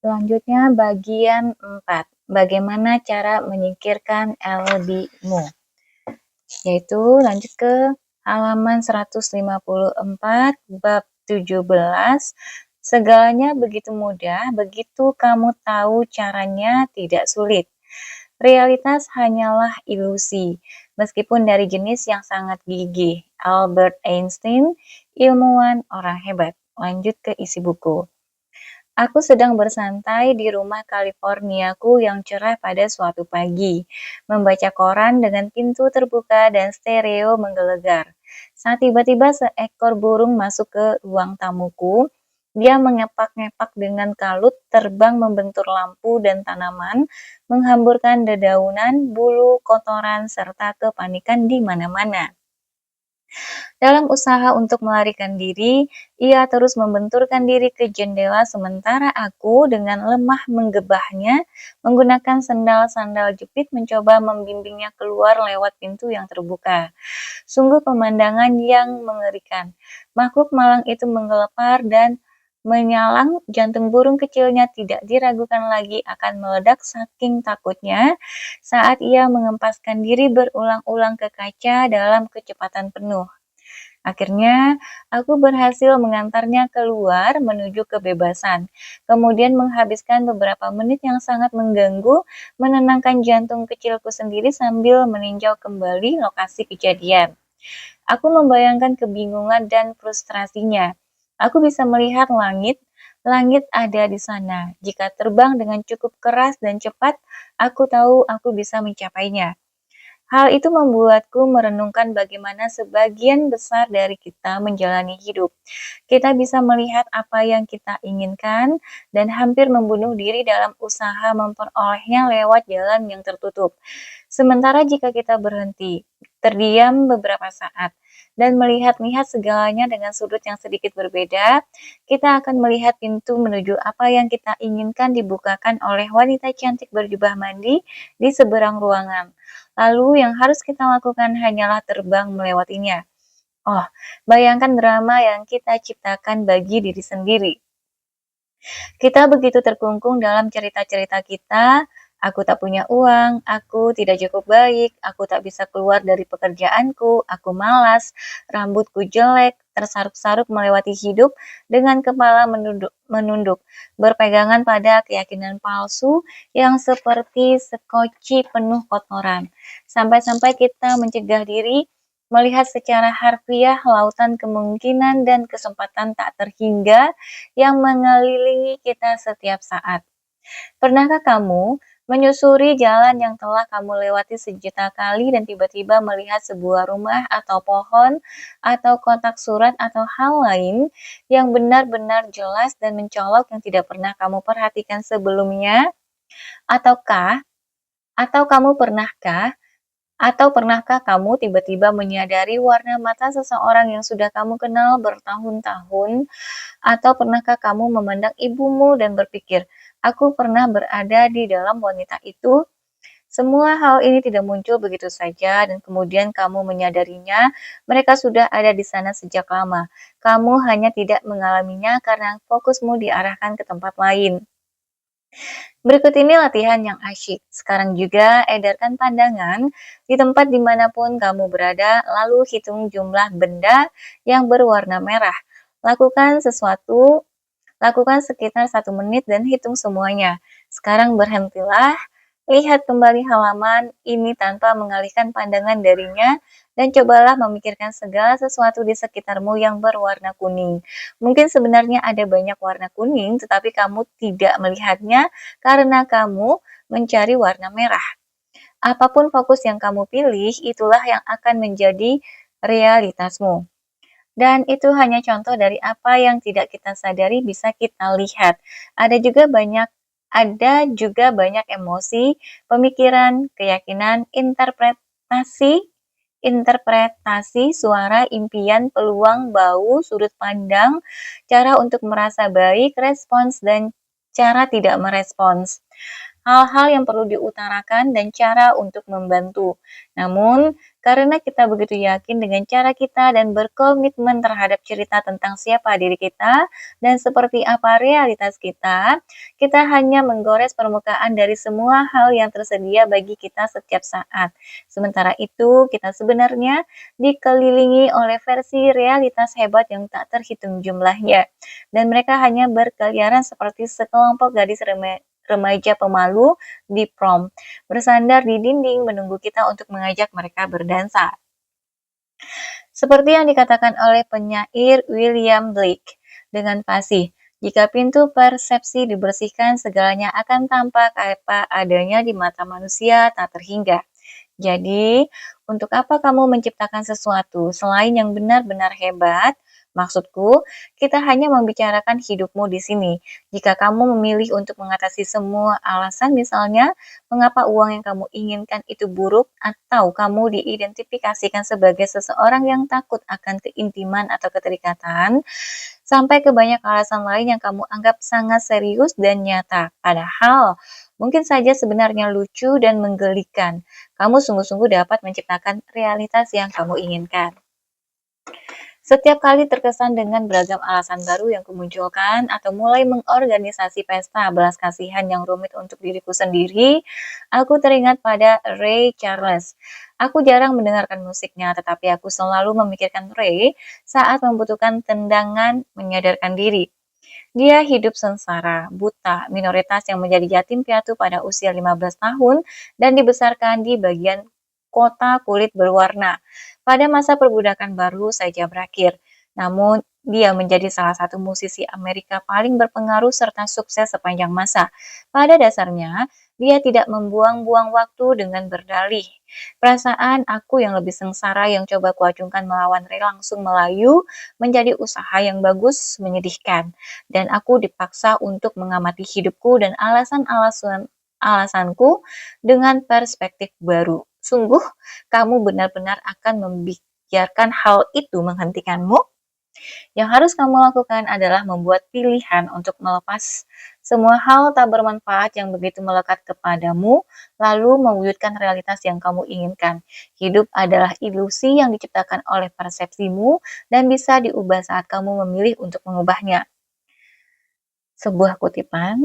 Selanjutnya bagian 4, bagaimana cara menyingkirkan LB-mu. Yaitu lanjut ke halaman 154 bab 17. Segalanya begitu mudah, begitu kamu tahu caranya tidak sulit. Realitas hanyalah ilusi, meskipun dari jenis yang sangat gigih. Albert Einstein, ilmuwan orang hebat. Lanjut ke isi buku. Aku sedang bersantai di rumah Californiaku yang cerah pada suatu pagi, membaca koran dengan pintu terbuka dan stereo menggelegar. Saat tiba-tiba seekor burung masuk ke ruang tamuku, dia mengepak-ngepak dengan kalut, terbang membentur lampu dan tanaman, menghamburkan dedaunan, bulu, kotoran, serta kepanikan di mana-mana. Dalam usaha untuk melarikan diri, ia terus membenturkan diri ke jendela sementara aku dengan lemah menggebahnya, menggunakan sendal-sandal jepit mencoba membimbingnya keluar lewat pintu yang terbuka. Sungguh pemandangan yang mengerikan. Makhluk malang itu menggelepar dan menyalang, jantung burung kecilnya tidak diragukan lagi akan meledak saking takutnya saat ia mengempaskan diri berulang-ulang ke kaca dalam kecepatan penuh. Akhirnya, aku berhasil mengantarnya keluar menuju kebebasan, kemudian menghabiskan beberapa menit yang sangat mengganggu, menenangkan jantung kecilku sendiri sambil meninjau kembali lokasi kejadian. Aku membayangkan kebingungan dan frustrasinya. Aku bisa melihat langit, langit ada di sana. Jika terbang dengan cukup keras dan cepat, aku tahu aku bisa mencapainya. Hal itu membuatku merenungkan bagaimana sebagian besar dari kita menjalani hidup. Kita bisa melihat apa yang kita inginkan dan hampir membunuh diri dalam usaha memperolehnya lewat jalan yang tertutup. Sementara jika kita berhenti, terdiam beberapa saat, dan melihat-lihat segalanya dengan sudut yang sedikit berbeda, kita akan melihat pintu menuju apa yang kita inginkan dibukakan oleh wanita cantik berjubah mandi di seberang ruangan. Lalu yang harus kita lakukan hanyalah terbang melewatinya. Oh, bayangkan drama yang kita ciptakan bagi diri sendiri. Kita begitu terkungkung dalam cerita-cerita kita, aku tak punya uang, aku tidak cukup baik, aku tak bisa keluar dari pekerjaanku, aku malas, rambutku jelek, tersaruk-saruk melewati hidup dengan kepala menunduk, berpegangan pada keyakinan palsu yang seperti sekoci penuh kotoran. Sampai-sampai kita mencegah diri melihat secara harfiah lautan kemungkinan dan kesempatan tak terhingga yang mengelilingi kita setiap saat. Pernahkah kamu menyusuri jalan yang telah kamu lewati sejuta kali dan tiba-tiba melihat sebuah rumah atau pohon atau kotak surat atau hal lain yang benar-benar jelas dan mencolok yang tidak pernah kamu perhatikan sebelumnya? Ataukah atau kamu pernahkah atau pernahkah kamu tiba-tiba menyadari warna mata seseorang yang sudah kamu kenal bertahun-tahun? Atau pernahkah kamu memandang ibumu dan berpikir, aku pernah berada di dalam wanita itu? Semua hal ini tidak muncul begitu saja dan kemudian kamu menyadarinya, mereka sudah ada di sana sejak lama. Kamu hanya tidak mengalaminya karena fokusmu diarahkan ke tempat lain. Berikut ini latihan yang asyik. Sekarang juga edarkan pandangan di tempat dimanapun kamu berada, lalu hitung jumlah benda yang berwarna merah. Lakukan sekitar 1 menit dan hitung semuanya. Sekarang berhentilah, lihat kembali halaman ini tanpa mengalihkan pandangan darinya, dan cobalah memikirkan segala sesuatu di sekitarmu yang berwarna kuning. Mungkin sebenarnya ada banyak warna kuning, tetapi kamu tidak melihatnya karena kamu mencari warna merah. Apapun fokus yang kamu pilih, itulah yang akan menjadi realitasmu. Dan itu hanya contoh dari apa yang tidak kita sadari bisa kita lihat. Ada juga banyak emosi, pemikiran, keyakinan, interpretasi, suara, impian, peluang, bau, sudut pandang, cara untuk merasa baik, respons, dan cara tidak merespons. hal-hal yang perlu diutarakan dan cara untuk membantu. Namun, karena kita begitu yakin dengan cara kita dan berkomitmen terhadap cerita tentang siapa diri kita dan seperti apa realitas kita hanya menggores permukaan dari semua hal yang tersedia bagi kita setiap saat. Sementara itu, kita sebenarnya dikelilingi oleh versi realitas hebat yang tak terhitung jumlahnya. Dan mereka hanya berkeliaran seperti sekelompok gadis remaja pemalu di prom, bersandar di dinding menunggu kita untuk mengajak mereka berdansa. Seperti yang dikatakan oleh penyair William Blake dengan fasih, jika pintu persepsi dibersihkan, segalanya akan tampak apa adanya di mata manusia tak terhingga. Jadi, untuk apa kamu menciptakan sesuatu selain yang benar-benar hebat? Maksudku, kita hanya membicarakan hidupmu di sini. Jika kamu memilih untuk mengatasi semua alasan, misalnya mengapa uang yang kamu inginkan itu buruk, atau kamu diidentifikasikan sebagai seseorang yang takut akan keintiman atau keterikatan, sampai ke banyak alasan lain yang kamu anggap sangat serius dan nyata. Padahal, mungkin saja sebenarnya lucu dan menggelikan. Kamu sungguh-sungguh dapat menciptakan realitas yang kamu inginkan. Setiap kali terkesan dengan beragam alasan baru yang kumunculkan atau mulai mengorganisasi pesta belas kasihan yang rumit untuk diriku sendiri, aku teringat pada Ray Charles. Aku jarang mendengarkan musiknya, tetapi aku selalu memikirkan Ray saat membutuhkan tendangan menyadarkan diri. Dia hidup sengsara, buta, minoritas yang menjadi yatim piatu pada usia 15 tahun dan dibesarkan di bagian kota kulit berwarna. Pada masa perbudakan baru saja berakhir. Namun, dia menjadi salah satu musisi Amerika paling berpengaruh serta sukses sepanjang masa. Pada dasarnya, dia tidak membuang-buang waktu dengan berdalih. Perasaan aku yang lebih sengsara yang coba kuacungkan melawan Ray langsung melayu menjadi usaha yang bagus menyedihkan dan aku dipaksa untuk mengamati hidupku dan alasanku dengan perspektif baru. Sungguh, kamu benar-benar akan membiarkan hal itu menghentikanmu? Yang harus kamu lakukan adalah membuat pilihan untuk melepas semua hal tak bermanfaat yang begitu melekat kepadamu, lalu mewujudkan realitas yang kamu inginkan. Hidup adalah ilusi yang diciptakan oleh persepsimu dan bisa diubah saat kamu memilih untuk mengubahnya. Sebuah kutipan,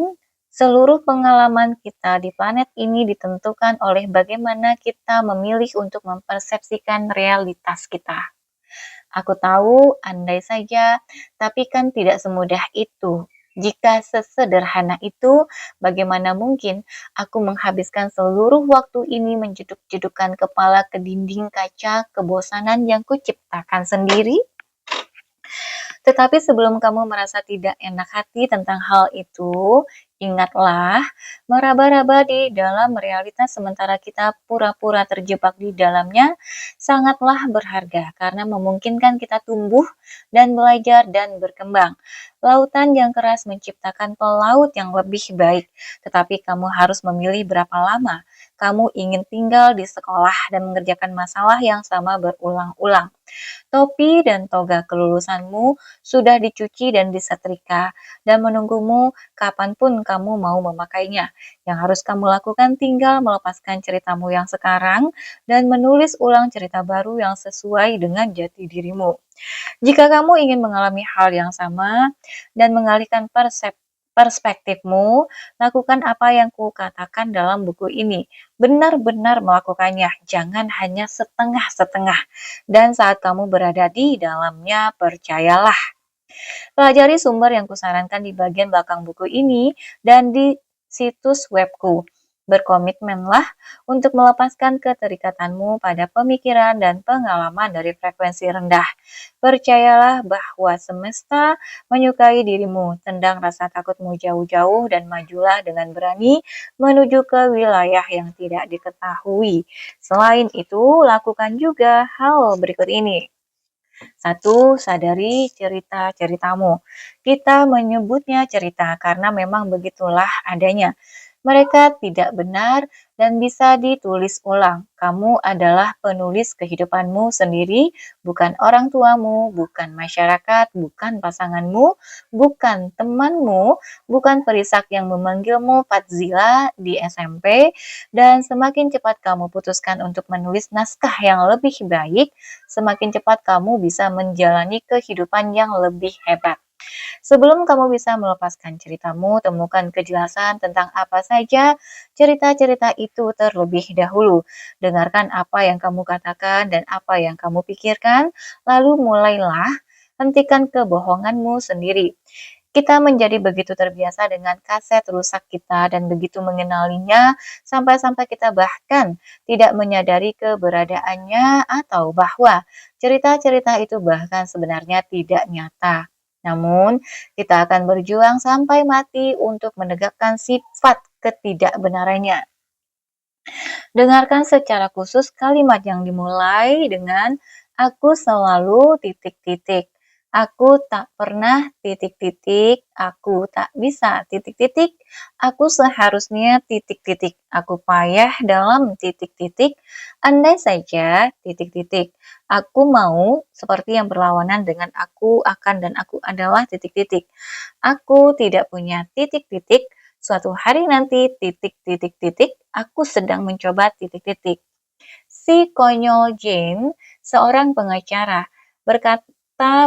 seluruh pengalaman kita di planet ini ditentukan oleh bagaimana kita memilih untuk mempersepsikan realitas kita. Aku tahu, andai saja, tapi kan tidak semudah itu. Jika sesederhana itu, bagaimana mungkin aku menghabiskan seluruh waktu ini menjeduk-jedukkan kepala ke dinding kaca kebosanan yang kuciptakan sendiri? Tetapi sebelum kamu merasa tidak enak hati tentang hal itu, ingatlah, meraba-raba di dalam realitas sementara kita pura-pura terjebak di dalamnya sangatlah berharga karena memungkinkan kita tumbuh dan belajar dan berkembang. Lautan yang keras menciptakan pelaut yang lebih baik, tetapi kamu harus memilih berapa lama kamu ingin tinggal di sekolah dan mengerjakan masalah yang sama berulang-ulang. Topi dan toga kelulusanmu sudah dicuci dan disetrika dan menunggumu kapanpun kamu mau memakainya. Yang harus kamu lakukan tinggal melepaskan ceritamu yang sekarang dan menulis ulang cerita baru yang sesuai dengan jati dirimu. Jika kamu ingin mengalami hal yang sama dan mengalihkan perspektifmu, lakukan apa yang kukatakan dalam buku ini. Benar-benar melakukannya, jangan hanya setengah-setengah. Dan saat kamu berada di dalamnya, percayalah. Pelajari sumber yang kusarankan di bagian belakang buku ini dan di situs webku. Berkomitmenlah untuk melepaskan keterikatanmu pada pemikiran dan pengalaman dari frekuensi rendah. Percayalah bahwa semesta menyukai dirimu. Tendang rasa takutmu jauh-jauh dan majulah dengan berani menuju ke wilayah yang tidak diketahui. Selain itu, lakukan juga hal berikut ini. 1. Sadari cerita-ceritamu. Kita menyebutnya cerita karena memang begitulah adanya. Mereka tidak benar dan bisa ditulis ulang. Kamu adalah penulis kehidupanmu sendiri, bukan orang tuamu, bukan masyarakat, bukan pasanganmu, bukan temanmu, bukan perisak yang memanggilmu Fatzila di SMP, dan semakin cepat kamu putuskan untuk menulis naskah yang lebih baik, semakin cepat kamu bisa menjalani kehidupan yang lebih hebat. Sebelum kamu bisa melepaskan ceritamu, temukan kejelasan tentang apa saja cerita-cerita itu terlebih dahulu. Dengarkan apa yang kamu katakan dan apa yang kamu pikirkan, lalu mulailah hentikan kebohonganmu sendiri. Kita menjadi begitu terbiasa dengan kaset rusak kita dan begitu mengenalinya sampai-sampai kita bahkan tidak menyadari keberadaannya atau bahwa cerita-cerita itu bahkan sebenarnya tidak nyata. Namun, kita akan berjuang sampai mati untuk menegakkan sifat ketidakbenarannya. Dengarkan secara khusus kalimat yang dimulai dengan aku selalu titik-titik. Aku tak pernah titik-titik, aku tak bisa titik-titik, aku seharusnya titik-titik, aku payah dalam titik-titik, andai saja titik-titik. Aku mau seperti yang berlawanan dengan aku akan dan aku adalah titik-titik. Aku tidak punya titik-titik, suatu hari nanti titik-titik-titik, aku sedang mencoba titik-titik. Si konyol Jane, seorang pengacara, berkata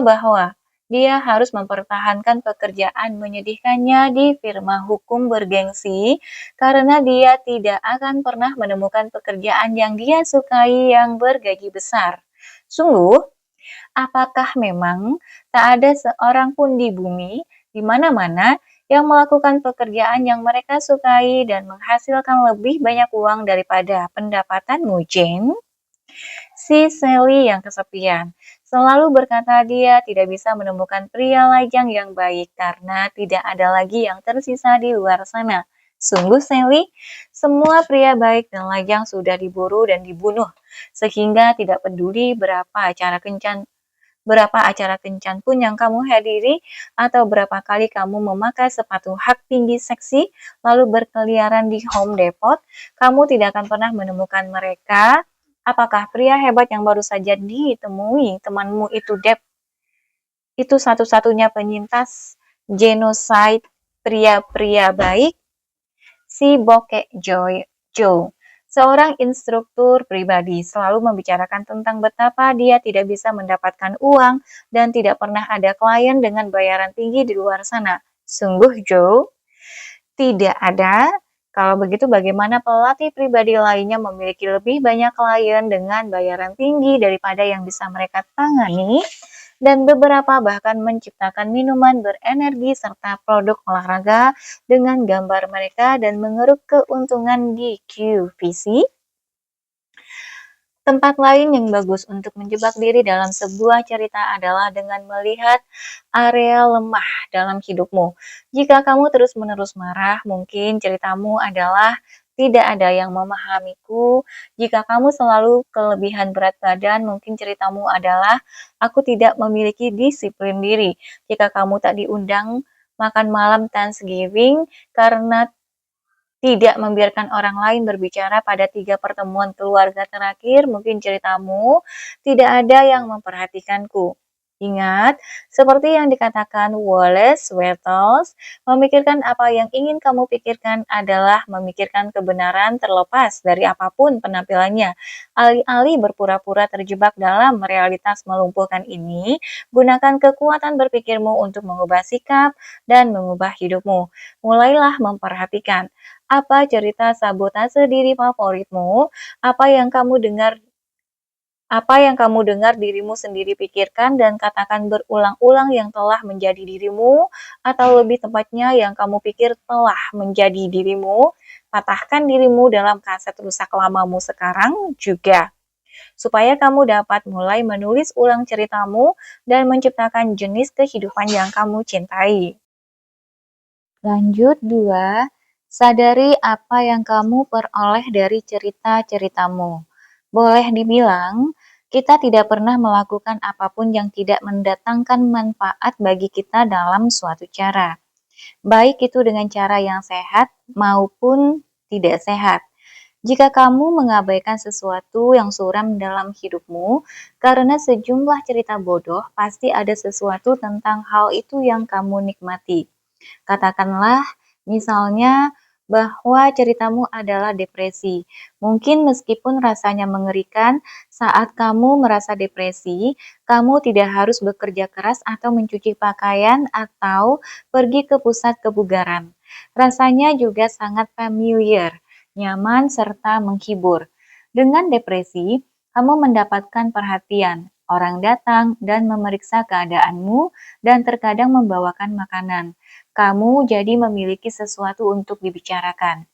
bahwa dia harus mempertahankan pekerjaan menyedihkannya di firma hukum bergengsi karena dia tidak akan pernah menemukan pekerjaan yang dia sukai yang bergaji besar. Sungguh, apakah memang tak ada seorang pun di bumi, di mana-mana, yang melakukan pekerjaan yang mereka sukai dan menghasilkan lebih banyak uang daripada pendapatanmu, Jane? Si Sally yang kesepian selalu berkata dia tidak bisa menemukan pria lajang yang baik karena tidak ada lagi yang tersisa di luar sana. Sungguh Sally, semua pria baik dan lajang sudah diburu dan dibunuh, sehingga tidak peduli berapa acara kencan pun yang kamu hadiri atau berapa kali kamu memakai sepatu hak tinggi seksi lalu berkeliaran di Home Depot, kamu tidak akan pernah menemukan mereka. Apakah pria hebat yang baru saja ditemui temanmu itu, Deb? Itu satu-satunya penyintas genosida pria-pria baik? Si bokeh Joe, seorang instruktur pribadi, selalu membicarakan tentang betapa dia tidak bisa mendapatkan uang dan tidak pernah ada klien dengan bayaran tinggi di luar sana. Sungguh, Joe, tidak ada. Kalau begitu bagaimana pelatih pribadi lainnya memiliki lebih banyak klien dengan bayaran tinggi daripada yang bisa mereka tangani? Dan beberapa bahkan menciptakan minuman berenergi serta produk olahraga dengan gambar mereka dan mengeruk keuntungan di QVC. Tempat lain yang bagus untuk menjebak diri dalam sebuah cerita adalah dengan melihat area lemah dalam hidupmu. Jika kamu terus-menerus marah, mungkin ceritamu adalah tidak ada yang memahamiku. Jika kamu selalu kelebihan berat badan, mungkin ceritamu adalah aku tidak memiliki disiplin diri. Jika kamu tak diundang makan malam Thanksgiving karena tidak membiarkan orang lain berbicara pada 3 pertemuan keluarga terakhir, mungkin ceritamu tidak ada yang memperhatikanku. Ingat, seperti yang dikatakan Wallace Wattles, memikirkan apa yang ingin kamu pikirkan adalah memikirkan kebenaran terlepas dari apapun penampilannya. Alih-alih berpura-pura terjebak dalam realitas melumpuhkan ini, gunakan kekuatan berpikirmu untuk mengubah sikap dan mengubah hidupmu. Mulailah memperhatikan apa cerita sabotase diri favoritmu? Apa yang kamu dengar dirimu sendiri pikirkan dan katakan berulang-ulang yang telah menjadi dirimu, atau lebih tepatnya yang kamu pikir telah menjadi dirimu? Patahkan dirimu dalam kaset rusak lamamu sekarang juga, supaya kamu dapat mulai menulis ulang ceritamu dan menciptakan jenis kehidupan yang kamu cintai. Lanjut 2. Sadari apa yang kamu peroleh dari cerita-ceritamu. Boleh dibilang, kita tidak pernah melakukan apapun yang tidak mendatangkan manfaat bagi kita dalam suatu cara. baik itu dengan cara yang sehat maupun tidak sehat. Jika kamu mengabaikan sesuatu yang suram dalam hidupmu karena sejumlah cerita bodoh, pasti ada sesuatu tentang hal itu yang kamu nikmati. Katakanlah, misalnya, bahwa ceritamu adalah depresi. Mungkin meskipun rasanya mengerikan, saat kamu merasa depresi, kamu tidak harus bekerja keras atau mencuci pakaian atau pergi ke pusat kebugaran. Rasanya juga sangat familiar, nyaman, serta menghibur. Dengan depresi, kamu mendapatkan perhatian. Orang datang dan memeriksa keadaanmu dan terkadang membawakan makanan. Kamu jadi memiliki sesuatu untuk dibicarakan.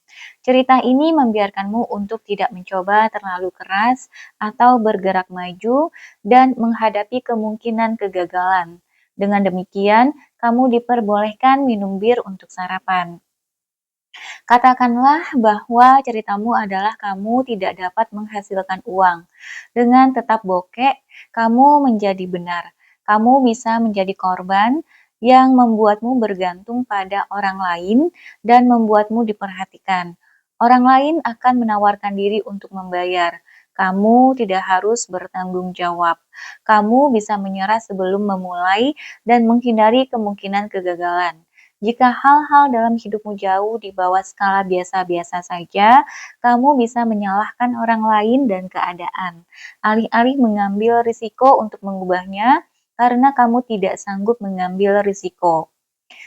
Cerita ini membiarkanmu untuk tidak mencoba terlalu keras atau bergerak maju dan menghadapi kemungkinan kegagalan. Dengan demikian, kamu diperbolehkan minum bir untuk sarapan. Katakanlah bahwa ceritamu adalah kamu tidak dapat menghasilkan uang. Dengan tetap bokek, kamu menjadi benar. Kamu bisa menjadi korban yang membuatmu bergantung pada orang lain dan membuatmu diperhatikan. Orang lain akan menawarkan diri untuk membayar. Kamu tidak harus bertanggung jawab. Kamu bisa menyerah sebelum memulai dan menghindari kemungkinan kegagalan. Jika hal-hal dalam hidupmu jauh di bawah skala biasa-biasa saja, kamu bisa menyalahkan orang lain dan keadaan, alih-alih mengambil risiko untuk mengubahnya karena kamu tidak sanggup mengambil risiko.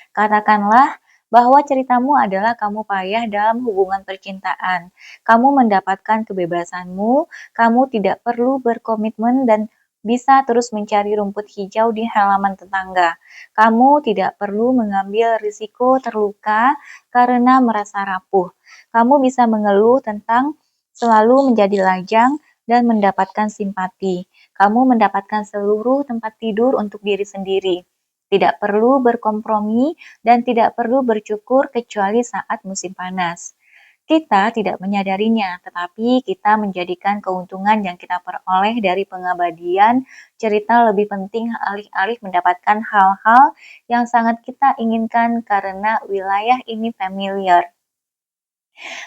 Katakanlah bahwa ceritamu adalah kamu payah dalam hubungan percintaan. Kamu mendapatkan kebebasanmu, kamu tidak perlu berkomitmen dan bisa terus mencari rumput hijau di halaman tetangga. Kamu tidak perlu mengambil risiko terluka karena merasa rapuh. Kamu bisa mengeluh tentang selalu menjadi lajang dan mendapatkan simpati. Kamu mendapatkan seluruh tempat tidur untuk diri sendiri. Tidak perlu berkompromi dan tidak perlu bercukur kecuali saat musim panas. Kita tidak menyadarinya, tetapi kita menjadikan keuntungan yang kita peroleh dari pengabadian cerita lebih penting alih-alih mendapatkan hal-hal yang sangat kita inginkan karena wilayah ini familiar.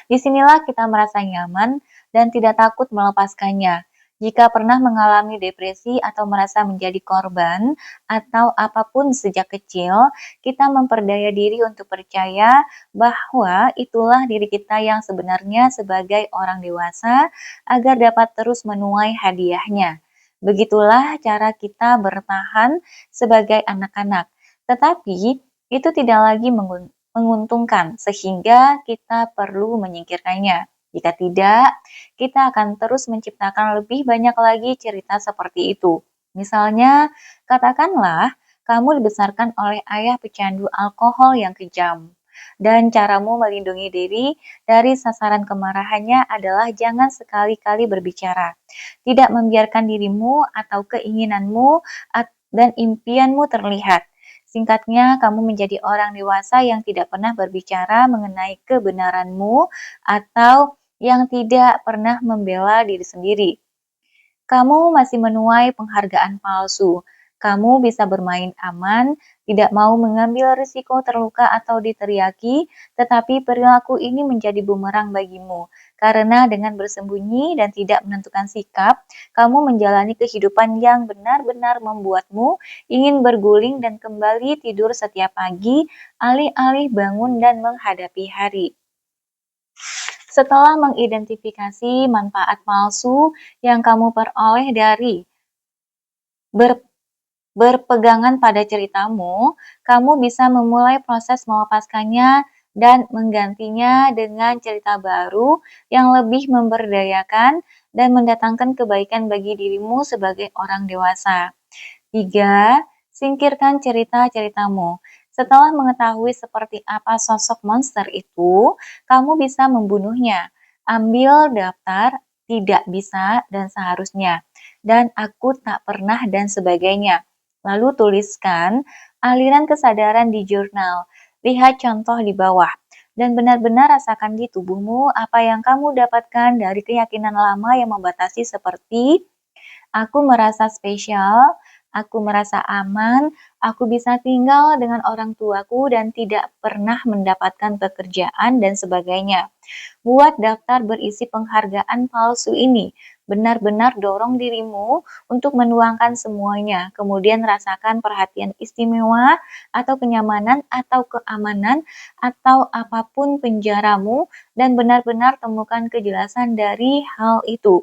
Disinilah kita merasa nyaman dan tidak takut melepaskannya. Jika pernah mengalami depresi atau merasa menjadi korban atau apapun sejak kecil, kita memperdaya diri untuk percaya bahwa itulah diri kita yang sebenarnya sebagai orang dewasa agar dapat terus menuai hadiahnya. Begitulah cara kita bertahan sebagai anak-anak. Tetapi itu tidak lagi menguntungkan sehingga kita perlu menyingkirkannya. Jika tidak, kita akan terus menciptakan lebih banyak lagi cerita seperti itu. Misalnya, katakanlah kamu dibesarkan oleh ayah pecandu alkohol yang kejam. Dan caramu melindungi diri dari sasaran kemarahannya adalah jangan sekali-kali berbicara. Tidak membiarkan dirimu atau keinginanmu dan impianmu terlihat. Singkatnya, kamu menjadi orang dewasa yang tidak pernah berbicara mengenai kebenaranmu atau yang tidak pernah membela diri sendiri. Kamu masih menuai penghargaan palsu. Kamu bisa bermain aman, tidak mau mengambil risiko terluka atau diteriaki, tetapi perilaku ini menjadi bumerang bagimu. Karena dengan bersembunyi dan tidak menentukan sikap, kamu menjalani kehidupan yang benar-benar membuatmu ingin berguling dan kembali tidur setiap pagi, alih-alih bangun dan menghadapi hari. Setelah mengidentifikasi manfaat palsu yang kamu peroleh dari berpegangan pada ceritamu, kamu bisa memulai proses melepaskannya dan menggantinya dengan cerita baru yang lebih memberdayakan dan mendatangkan kebaikan bagi dirimu sebagai orang dewasa. 3. Singkirkan cerita-ceritamu. Setelah mengetahui seperti apa sosok monster itu, kamu bisa membunuhnya. Ambil daftar tidak bisa dan seharusnya, dan aku tak pernah dan sebagainya. Lalu tuliskan aliran kesadaran di jurnal. Lihat contoh di bawah. Dan benar-benar rasakan di tubuhmu apa yang kamu dapatkan dari keyakinan lama yang membatasi seperti aku merasa spesial, aku merasa aman, Aku bisa tinggal dengan orang tuaku dan tidak pernah mendapatkan pekerjaan dan sebagainya. Buat daftar berisi penghargaan palsu ini. Benar-benar dorong dirimu untuk menuangkan semuanya, kemudian rasakan perhatian istimewa atau kenyamanan atau keamanan atau apapun penjaramu dan benar-benar temukan kejelasan dari hal itu.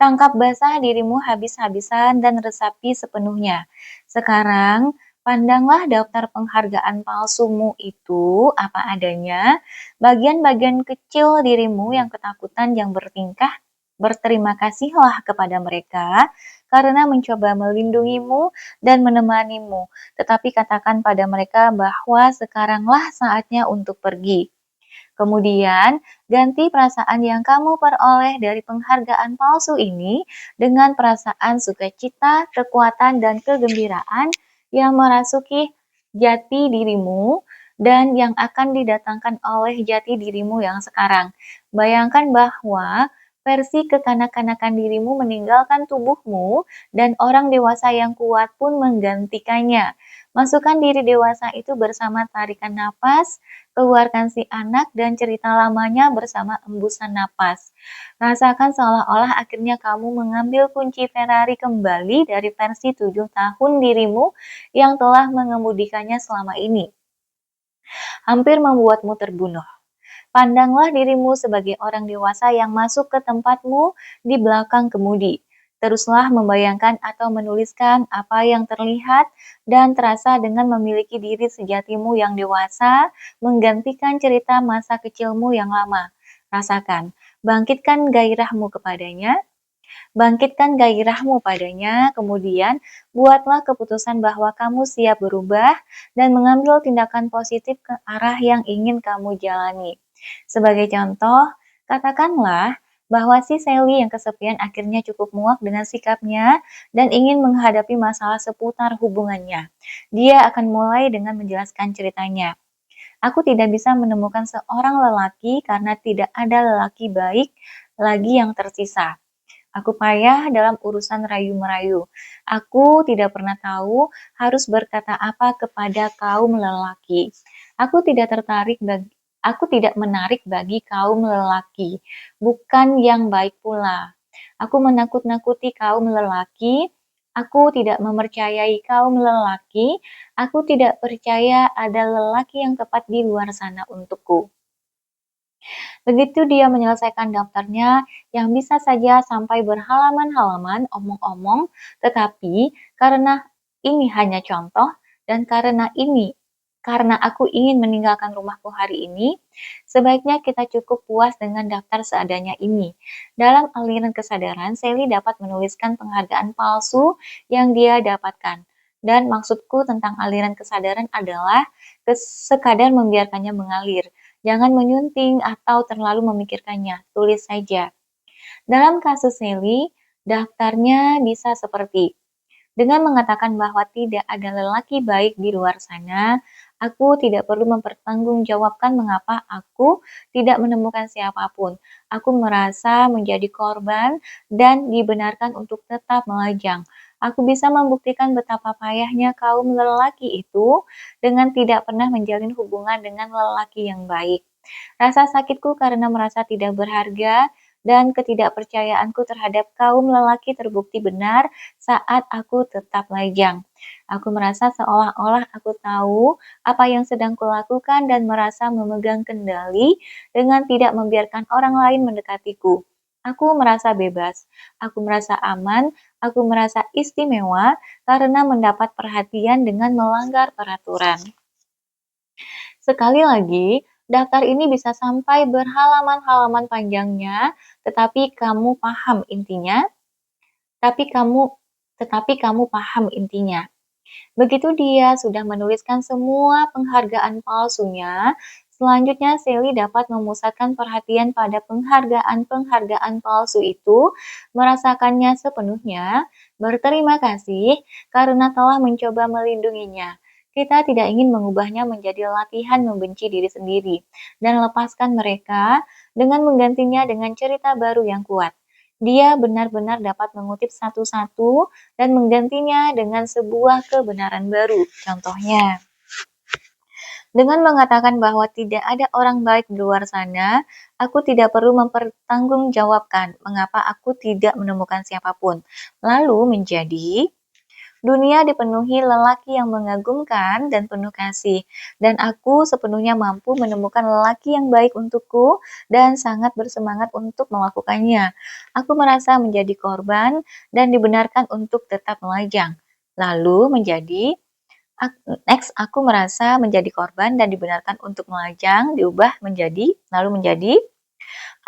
Tangkap basah dirimu habis-habisan dan resapi sepenuhnya. Sekarang, pandanglah daftar penghargaan palsumu itu apa adanya, bagian-bagian kecil dirimu yang ketakutan yang bertingkah, berterima kasihlah kepada mereka karena mencoba melindungimu dan menemanimu. Tetapi katakan pada mereka bahwa sekaranglah saatnya untuk pergi. Kemudian, ganti perasaan yang kamu peroleh dari penghargaan palsu ini dengan perasaan sukacita, kekuatan, dan kegembiraan yang merasuki jati dirimu dan yang akan didatangkan oleh jati dirimu yang sekarang. Bayangkan bahwa versi kekanak-kanakan dirimu meninggalkan tubuhmu dan orang dewasa yang kuat pun menggantikannya. Masukkan diri dewasa itu bersama tarikan napas, keluarkan si anak dan cerita lamanya bersama embusan napas. Rasakan seolah-olah akhirnya kamu mengambil kunci Ferrari kembali dari versi 7 tahun dirimu yang telah mengemudikannya selama ini. Hampir membuatmu terbunuh. Pandanglah dirimu sebagai orang dewasa yang masuk ke tempatmu di belakang kemudi. Teruslah membayangkan atau menuliskan apa yang terlihat dan terasa dengan memiliki diri sejatimu yang dewasa, menggantikan cerita masa kecilmu yang lama. Rasakan, bangkitkan gairahmu padanya, kemudian buatlah keputusan bahwa kamu siap berubah dan mengambil tindakan positif ke arah yang ingin kamu jalani. Sebagai contoh, katakanlah bahwa si Sally yang kesepian akhirnya cukup muak dengan sikapnya dan ingin menghadapi masalah seputar hubungannya. Dia akan mulai dengan menjelaskan ceritanya. Aku tidak bisa menemukan seorang lelaki karena tidak ada lelaki baik lagi yang tersisa. Aku payah dalam urusan rayu-merayu. Aku tidak pernah tahu harus berkata apa kepada kaum lelaki. Aku tidak menarik bagi kaum lelaki, bukan yang baik pula. Aku menakut-nakuti kaum lelaki. Aku tidak mempercayai kaum lelaki. Aku tidak percaya ada lelaki yang tepat di luar sana untukku. Begitu dia menyelesaikan daftarnya yang bisa saja sampai berhalaman-halaman omong-omong, tetapi karena ini hanya contoh dan karena aku ingin meninggalkan rumahku hari ini, sebaiknya kita cukup puas dengan daftar seadanya ini. Dalam aliran kesadaran, Sally dapat menuliskan penghargaan palsu yang dia dapatkan. Dan maksudku tentang aliran kesadaran adalah sekadar membiarkannya mengalir. Jangan menyunting atau terlalu memikirkannya, tulis saja. Dalam kasus Sally, daftarnya bisa seperti, dengan mengatakan bahwa tidak ada lelaki baik di luar sana, aku tidak perlu mempertanggungjawabkan mengapa aku tidak menemukan siapapun. Aku merasa menjadi korban dan dibenarkan untuk tetap melajang. Aku bisa membuktikan betapa payahnya kaum lelaki itu dengan tidak pernah menjalin hubungan dengan lelaki yang baik. Rasa sakitku karena merasa tidak berharga dan ketidakpercayaanku terhadap kaum lelaki terbukti benar saat aku tetap lajang. Aku merasa seolah-olah aku tahu apa yang sedang kulakukan dan merasa memegang kendali dengan tidak membiarkan orang lain mendekatiku. Aku merasa bebas, aku merasa aman, aku merasa istimewa karena mendapat perhatian dengan melanggar peraturan. Sekali lagi, daftar ini bisa sampai berhalaman-halaman panjangnya, tetapi kamu paham intinya. Tapi kamu tetapi kamu paham intinya. Begitu dia sudah menuliskan semua penghargaan palsunya, selanjutnya Sally dapat memusatkan perhatian pada penghargaan-penghargaan palsu itu, merasakannya sepenuhnya, berterima kasih karena telah mencoba melindunginya. Kita tidak ingin mengubahnya menjadi latihan membenci diri sendiri dan lepaskan mereka dengan menggantinya dengan cerita baru yang kuat. Dia benar-benar dapat mengutip satu-satu dan menggantinya dengan sebuah kebenaran baru. Contohnya, dengan mengatakan bahwa tidak ada orang baik di luar sana, aku tidak perlu mempertanggungjawabkan mengapa aku tidak menemukan siapapun. Lalu menjadi, dunia dipenuhi lelaki yang mengagumkan dan penuh kasih, dan aku sepenuhnya mampu menemukan lelaki yang baik untukku dan sangat bersemangat untuk melakukannya. Aku merasa menjadi korban dan dibenarkan untuk tetap melajang. Lalu menjadi, next, aku merasa menjadi korban dan dibenarkan untuk melajang, diubah menjadi, lalu menjadi,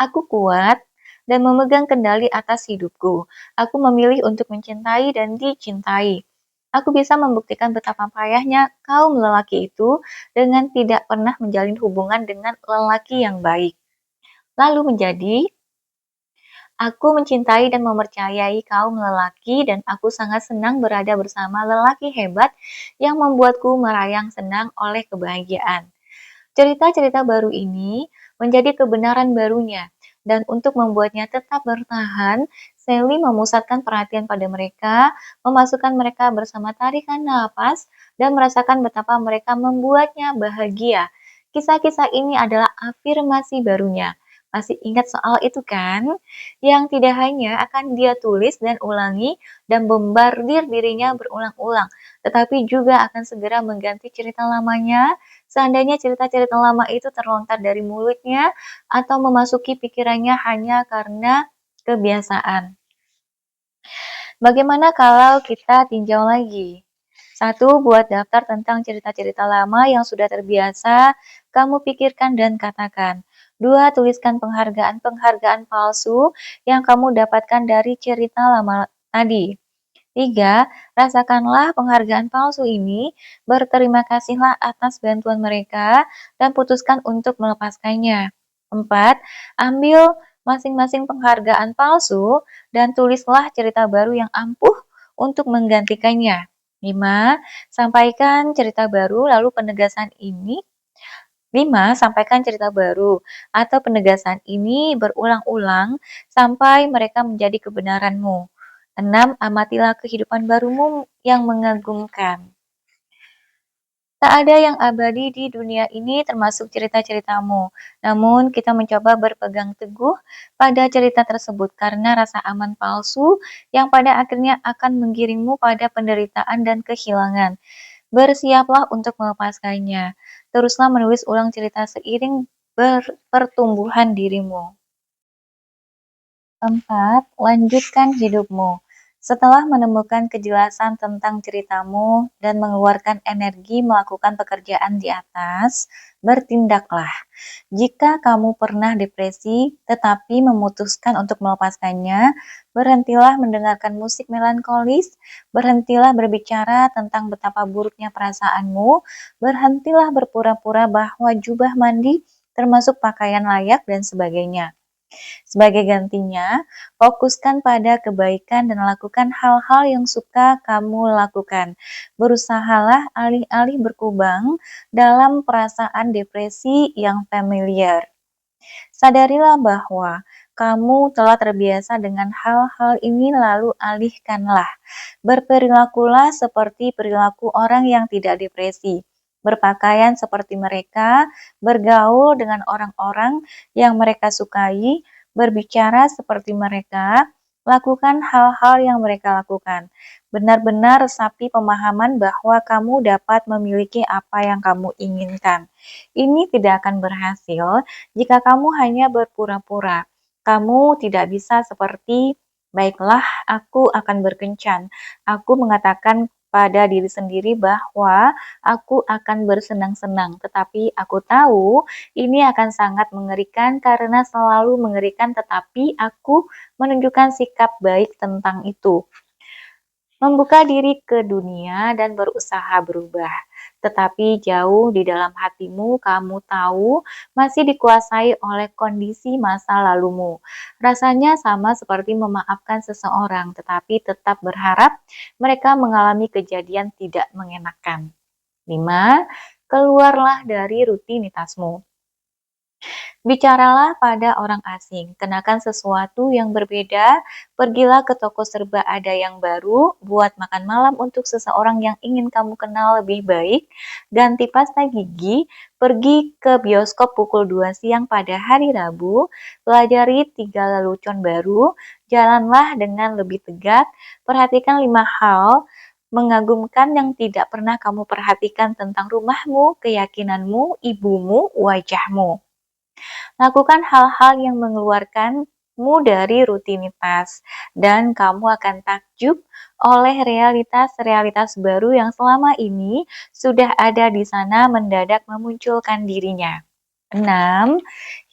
aku kuat dan memegang kendali atas hidupku. Aku memilih untuk mencintai dan dicintai. Aku bisa membuktikan betapa payahnya kaum lelaki itu dengan tidak pernah menjalin hubungan dengan lelaki yang baik. Lalu menjadi, aku mencintai dan mempercayai kaum lelaki dan aku sangat senang berada bersama lelaki hebat yang membuatku merayang senang oleh kebahagiaan. Cerita-cerita baru ini menjadi kebenaran barunya, dan untuk membuatnya tetap bertahan, Sally memusatkan perhatian pada mereka, memasukkan mereka bersama tarikan napas, dan merasakan betapa mereka membuatnya bahagia. Kisah-kisah ini adalah afirmasi barunya. Masih ingat soal itu kan? Yang tidak hanya akan dia tulis dan ulangi dan bombardir dirinya berulang-ulang, tetapi juga akan segera mengganti cerita lamanya seandainya cerita-cerita lama itu terlontar dari mulutnya atau memasuki pikirannya hanya karena kebiasaan. Bagaimana kalau kita tinjau lagi? Satu, buat daftar tentang cerita-cerita lama yang sudah terbiasa kamu pikirkan dan katakan. Dua, tuliskan penghargaan-penghargaan palsu yang kamu dapatkan dari cerita lama tadi. Tiga, rasakanlah penghargaan palsu ini, berterima kasihlah atas bantuan mereka, dan putuskan untuk melepaskannya. Empat, ambil masing-masing penghargaan palsu dan tulislah cerita baru yang ampuh untuk menggantikannya. Lima, sampaikan cerita baru lalu penegasan ini. Lima, sampaikan cerita baru atau penegasan ini berulang-ulang sampai mereka menjadi kebenaranmu. 6. Amatilah kehidupan barumu yang mengagumkan. Tak ada yang abadi di dunia ini termasuk cerita-ceritamu. Namun kita mencoba berpegang teguh pada cerita tersebut karena rasa aman palsu yang pada akhirnya akan menggiringmu pada penderitaan dan kehilangan. Bersiaplah untuk melepaskannya. Teruslah menulis ulang cerita seiring pertumbuhan dirimu. 4. Lanjutkan hidupmu. Setelah menemukan kejelasan tentang ceritamu dan mengeluarkan energi melakukan pekerjaan di atas, bertindaklah. Jika kamu pernah depresi tetapi memutuskan untuk melepaskannya, berhentilah mendengarkan musik melankolis, berhentilah berbicara tentang betapa buruknya perasaanmu, berhentilah berpura-pura bahwa jubah mandi termasuk pakaian layak dan sebagainya. Sebagai gantinya, fokuskan pada kebaikan dan lakukan hal-hal yang suka kamu lakukan. Berusahalah alih-alih berkubang dalam perasaan depresi yang familiar. Sadarilah bahwa kamu telah terbiasa dengan hal-hal ini lalu alihkanlah. Berperilakulah seperti perilaku orang yang tidak depresi. Berpakaian seperti mereka, bergaul dengan orang-orang yang mereka sukai, berbicara seperti mereka, lakukan hal-hal yang mereka lakukan. Benar-benar resapi pemahaman bahwa kamu dapat memiliki apa yang kamu inginkan. Ini tidak akan berhasil jika kamu hanya berpura-pura. Kamu tidak bisa seperti, baiklah, aku akan berkencan. Aku mengatakan pada diri sendiri bahwa aku akan bersenang-senang, tetapi aku tahu ini akan sangat mengerikan karena selalu mengerikan, tetapi aku menunjukkan sikap baik tentang itu. Membuka diri ke dunia dan berusaha berubah. Tetapi jauh di dalam hatimu kamu tahu masih dikuasai oleh kondisi masa lalumu. Rasanya sama seperti memaafkan seseorang, tetapi tetap berharap mereka mengalami kejadian tidak mengenakan. 5. Keluarlah dari rutinitasmu. Bicaralah pada orang asing, kenakan sesuatu yang berbeda, pergilah ke toko serba ada yang baru, buat makan malam untuk seseorang yang ingin kamu kenal lebih baik, ganti pasta gigi, pergi ke bioskop pukul 2 siang pada hari Rabu, pelajari 3 lelucon baru, jalanlah dengan lebih tegak, perhatikan 5 hal mengagumkan yang tidak pernah kamu perhatikan tentang rumahmu, keyakinanmu, ibumu, wajahmu. Lakukan hal-hal yang mengeluarkanmu dari rutinitas, dan kamu akan takjub oleh realitas-realitas baru yang selama ini sudah ada di sana mendadak memunculkan dirinya. 6.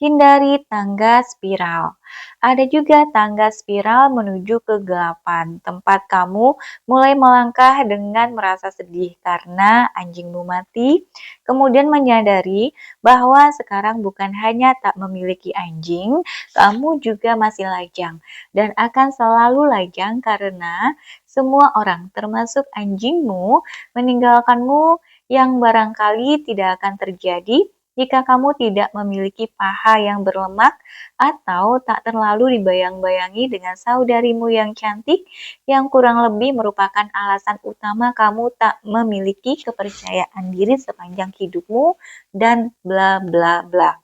Hindari tangga spiral. Ada juga tangga spiral menuju kegelapan, tempat kamu mulai melangkah dengan merasa sedih karena anjingmu mati, kemudian menyadari bahwa sekarang bukan hanya tak memiliki anjing, kamu juga masih lajang dan akan selalu lajang karena semua orang, termasuk anjingmu, meninggalkanmu yang barangkali tidak akan terjadi jika kamu tidak memiliki paha yang berlemak atau tak terlalu dibayang-bayangi dengan saudarimu yang cantik yang kurang lebih merupakan alasan utama kamu tak memiliki kepercayaan diri sepanjang hidupmu dan bla bla bla.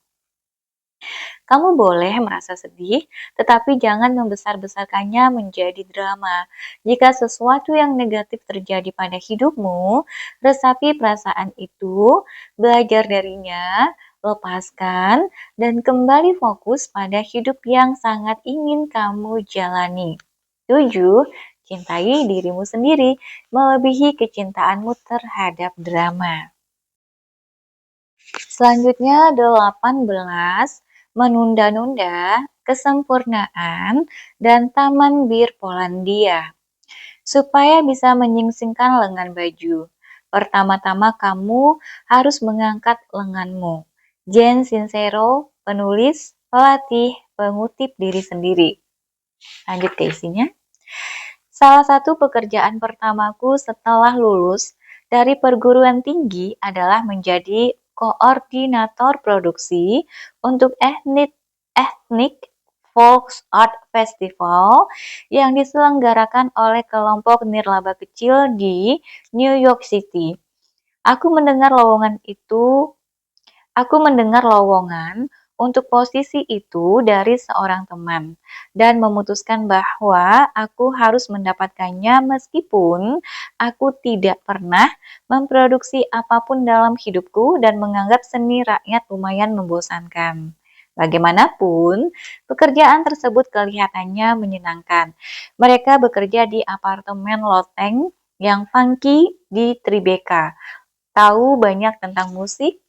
Kamu boleh merasa sedih, tetapi jangan membesar-besarkannya menjadi drama. Jika sesuatu yang negatif terjadi pada hidupmu, resapi perasaan itu, belajar darinya, lepaskan, dan kembali fokus pada hidup yang sangat ingin kamu jalani. 7. Cintai dirimu sendiri, melebihi kecintaanmu terhadap drama. Selanjutnya 18, menunda-nunda, kesempurnaan, dan Taman Bir Polandia. Supaya bisa menyingsingkan lengan baju, pertama-tama kamu harus mengangkat lenganmu. Jen Sincero, penulis, pelatih, pengutip diri sendiri. Lanjut ke isinya. Salah satu pekerjaan pertamaku setelah lulus dari perguruan tinggi adalah menjadi koordinator produksi untuk Ethnic Folk Art Festival yang diselenggarakan oleh kelompok nirlaba kecil di New York City. Aku mendengar lowongan itu Aku mendengar lowongan untuk posisi itu dari seorang teman dan memutuskan bahwa aku harus mendapatkannya meskipun aku tidak pernah memproduksi apapun dalam hidupku dan menganggap seni rakyat lumayan membosankan. Bagaimanapun, pekerjaan tersebut kelihatannya menyenangkan. Mereka bekerja di apartemen loteng yang funky di Tribeca. Tahu banyak tentang musik,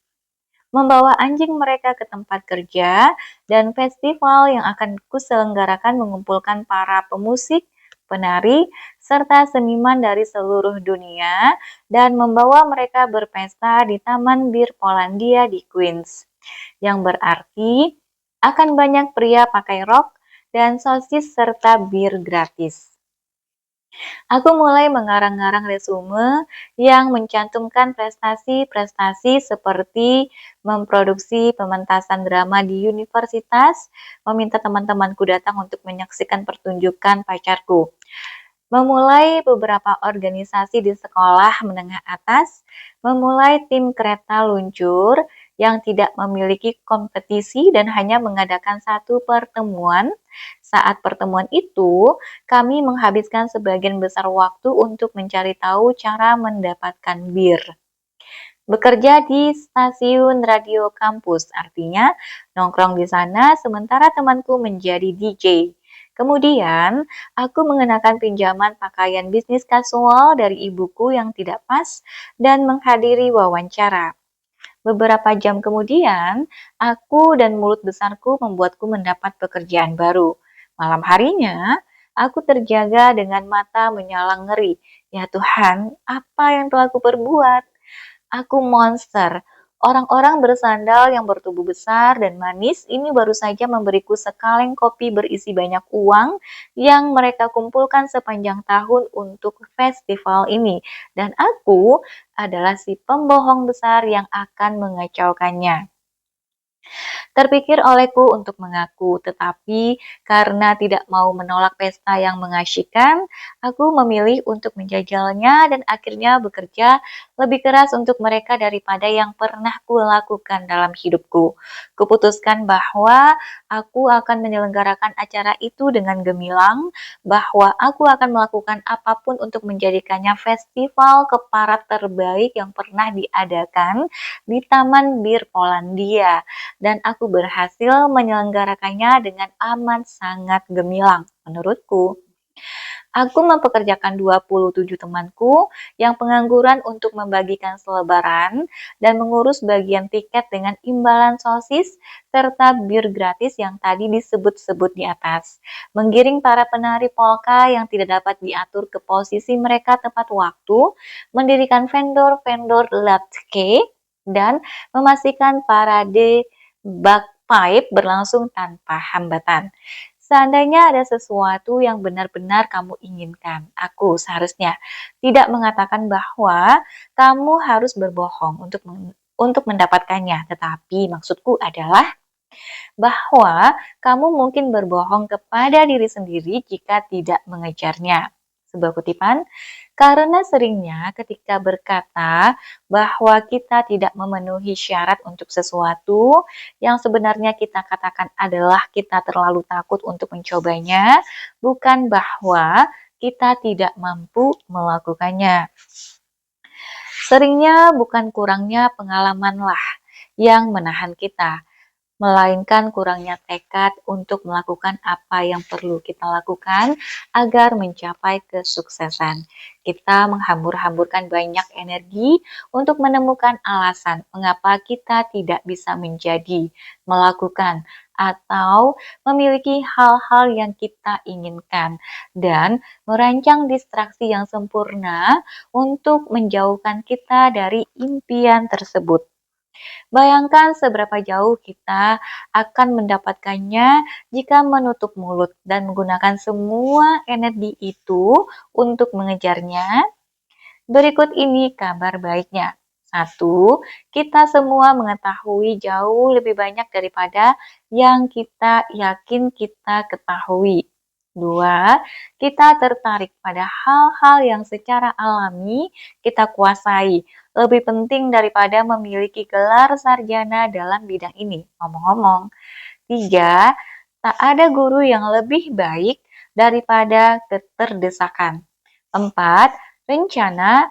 membawa anjing mereka ke tempat kerja, dan festival yang akan kuselenggarakan mengumpulkan para pemusik, penari, serta seniman dari seluruh dunia dan membawa mereka berpesta di Taman Bir Polandia di Queens. Yang berarti akan banyak pria pakai rok dan sosis serta bir gratis. Aku mulai mengarang-arang resume yang mencantumkan prestasi-prestasi seperti memproduksi pementasan drama di universitas, meminta teman-temanku datang untuk menyaksikan pertunjukan pacarku, memulai beberapa organisasi di sekolah menengah atas, memulai tim kereta luncur yang tidak memiliki kompetisi dan hanya mengadakan satu pertemuan. Saat pertemuan itu, kami menghabiskan sebagian besar waktu untuk mencari tahu cara mendapatkan bir. Bekerja di stasiun radio kampus, artinya nongkrong di sana sementara temanku menjadi DJ. Kemudian, aku mengenakan pinjaman pakaian bisnis kasual dari ibuku yang tidak pas dan menghadiri wawancara. Beberapa jam kemudian, aku dan mulut besarku membuatku mendapat pekerjaan baru. Malam harinya, aku terjaga dengan mata menyala ngeri. Ya Tuhan, apa yang telah kuperbuat? Aku monster. Orang-orang bersandal yang bertubuh besar dan manis ini baru saja memberiku sekaleng kopi berisi banyak uang yang mereka kumpulkan sepanjang tahun untuk festival ini. Dan aku adalah si pembohong besar yang akan mengacaukannya. Terpikir olehku untuk mengaku, tetapi karena tidak mau menolak pesta yang mengasyikkan, aku memilih untuk menjajalnya dan akhirnya bekerja lebih keras untuk mereka daripada yang pernah kulakukan dalam hidupku. Kuputuskan bahwa aku akan menyelenggarakan acara itu dengan gemilang, bahwa aku akan melakukan apapun untuk menjadikannya festival keparat terbaik yang pernah diadakan di Taman Bir Polandia dan aku berhasil menyelenggarakannya dengan aman sangat gemilang menurutku. Aku mempekerjakan 27 temanku yang pengangguran untuk membagikan selebaran dan mengurus bagian tiket dengan imbalan sosis serta bir gratis yang tadi disebut-sebut di atas. Menggiring para penari polka yang tidak dapat diatur ke posisi mereka tepat waktu, mendirikan vendor-vendor latke, dan memastikan parade bagpipe berlangsung tanpa hambatan. Seandainya ada sesuatu yang benar-benar kamu inginkan, aku seharusnya tidak mengatakan bahwa kamu harus berbohong untuk mendapatkannya, tetapi maksudku adalah bahwa kamu mungkin berbohong kepada diri sendiri jika tidak mengejarnya. Sebuah kutipan, karena seringnya ketika berkata bahwa kita tidak memenuhi syarat untuk sesuatu, yang sebenarnya kita katakan adalah kita terlalu takut untuk mencobanya, bukan bahwa kita tidak mampu melakukannya. Seringnya bukan kurangnya pengalamanlah yang menahan kita, melainkan kurangnya tekad untuk melakukan apa yang perlu kita lakukan agar mencapai kesuksesan. Kita menghambur-hamburkan banyak energi untuk menemukan alasan mengapa kita tidak bisa menjadi, melakukan, atau memiliki hal-hal yang kita inginkan, dan merancang distraksi yang sempurna untuk menjauhkan kita dari impian tersebut. Bayangkan seberapa jauh kita akan mendapatkannya jika menutup mulut dan menggunakan semua energi itu untuk mengejarnya. Berikut ini kabar baiknya. Satu, kita semua mengetahui jauh lebih banyak daripada yang kita yakin kita ketahui. Dua, kita tertarik pada hal-hal yang secara alami kita kuasai, lebih penting daripada memiliki gelar sarjana dalam bidang ini. Ngomong-ngomong. Tiga, tak ada guru yang lebih baik daripada keterdesakan. Empat, rencana,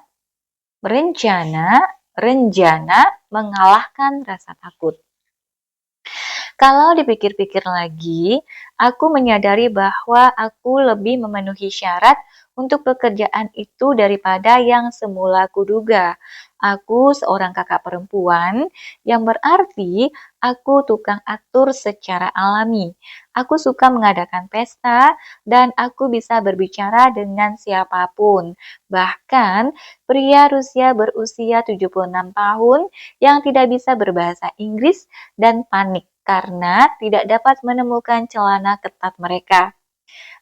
renjana mengalahkan rasa takut. Kalau dipikir-pikir lagi, aku menyadari bahwa aku lebih memenuhi syarat untuk pekerjaan itu daripada yang semula kuduga. Aku seorang kakak perempuan, yang berarti aku tukang atur secara alami. Aku suka mengadakan pesta, dan aku bisa berbicara dengan siapapun. Bahkan, pria Rusia berusia 76 tahun yang tidak bisa berbahasa Inggris dan panik karena tidak dapat menemukan celana ketat mereka.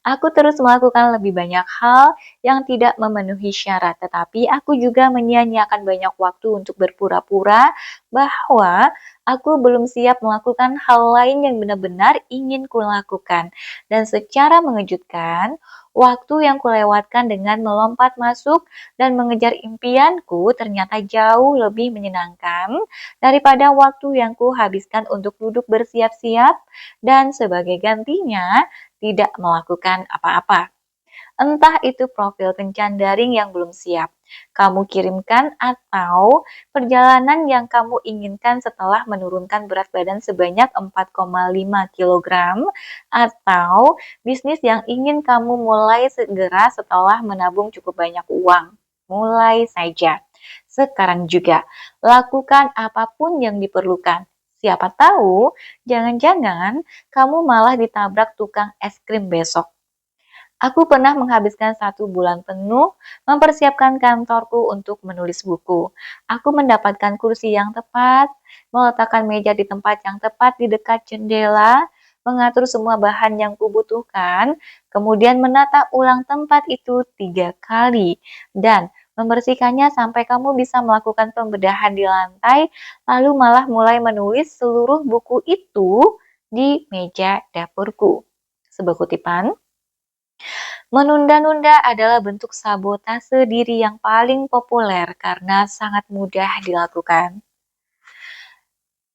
Aku terus melakukan lebih banyak hal yang tidak memenuhi syarat, tetapi aku juga menyia-nyiakan banyak waktu untuk berpura-pura bahwa aku belum siap melakukan hal lain yang benar-benar ingin kulakukan. Dan secara mengejutkan, waktu yang kulewatkan dengan melompat masuk dan mengejar impianku ternyata jauh lebih menyenangkan daripada waktu yang kuhabiskan untuk duduk bersiap-siap dan sebagai gantinya tidak melakukan apa-apa. Entah itu profil kencan daring yang belum siap kamu kirimkan atau perjalanan yang kamu inginkan setelah menurunkan berat badan sebanyak 4,5 kg atau bisnis yang ingin kamu mulai segera setelah menabung cukup banyak uang. Mulai saja. Sekarang juga, lakukan apapun yang diperlukan. Siapa tahu, jangan-jangan kamu malah ditabrak tukang es krim besok. Aku pernah menghabiskan 1 bulan penuh mempersiapkan kantorku untuk menulis buku. Aku mendapatkan kursi yang tepat, meletakkan meja di tempat yang tepat di dekat jendela, mengatur semua bahan yang kubutuhkan, kemudian menata ulang tempat itu 3 kali, dan membersihkannya sampai kamu bisa melakukan pembedahan di lantai, lalu malah mulai menulis seluruh buku itu di meja dapurku. Sebuah kutipan, menunda-nunda adalah bentuk sabotase diri yang paling populer karena sangat mudah dilakukan.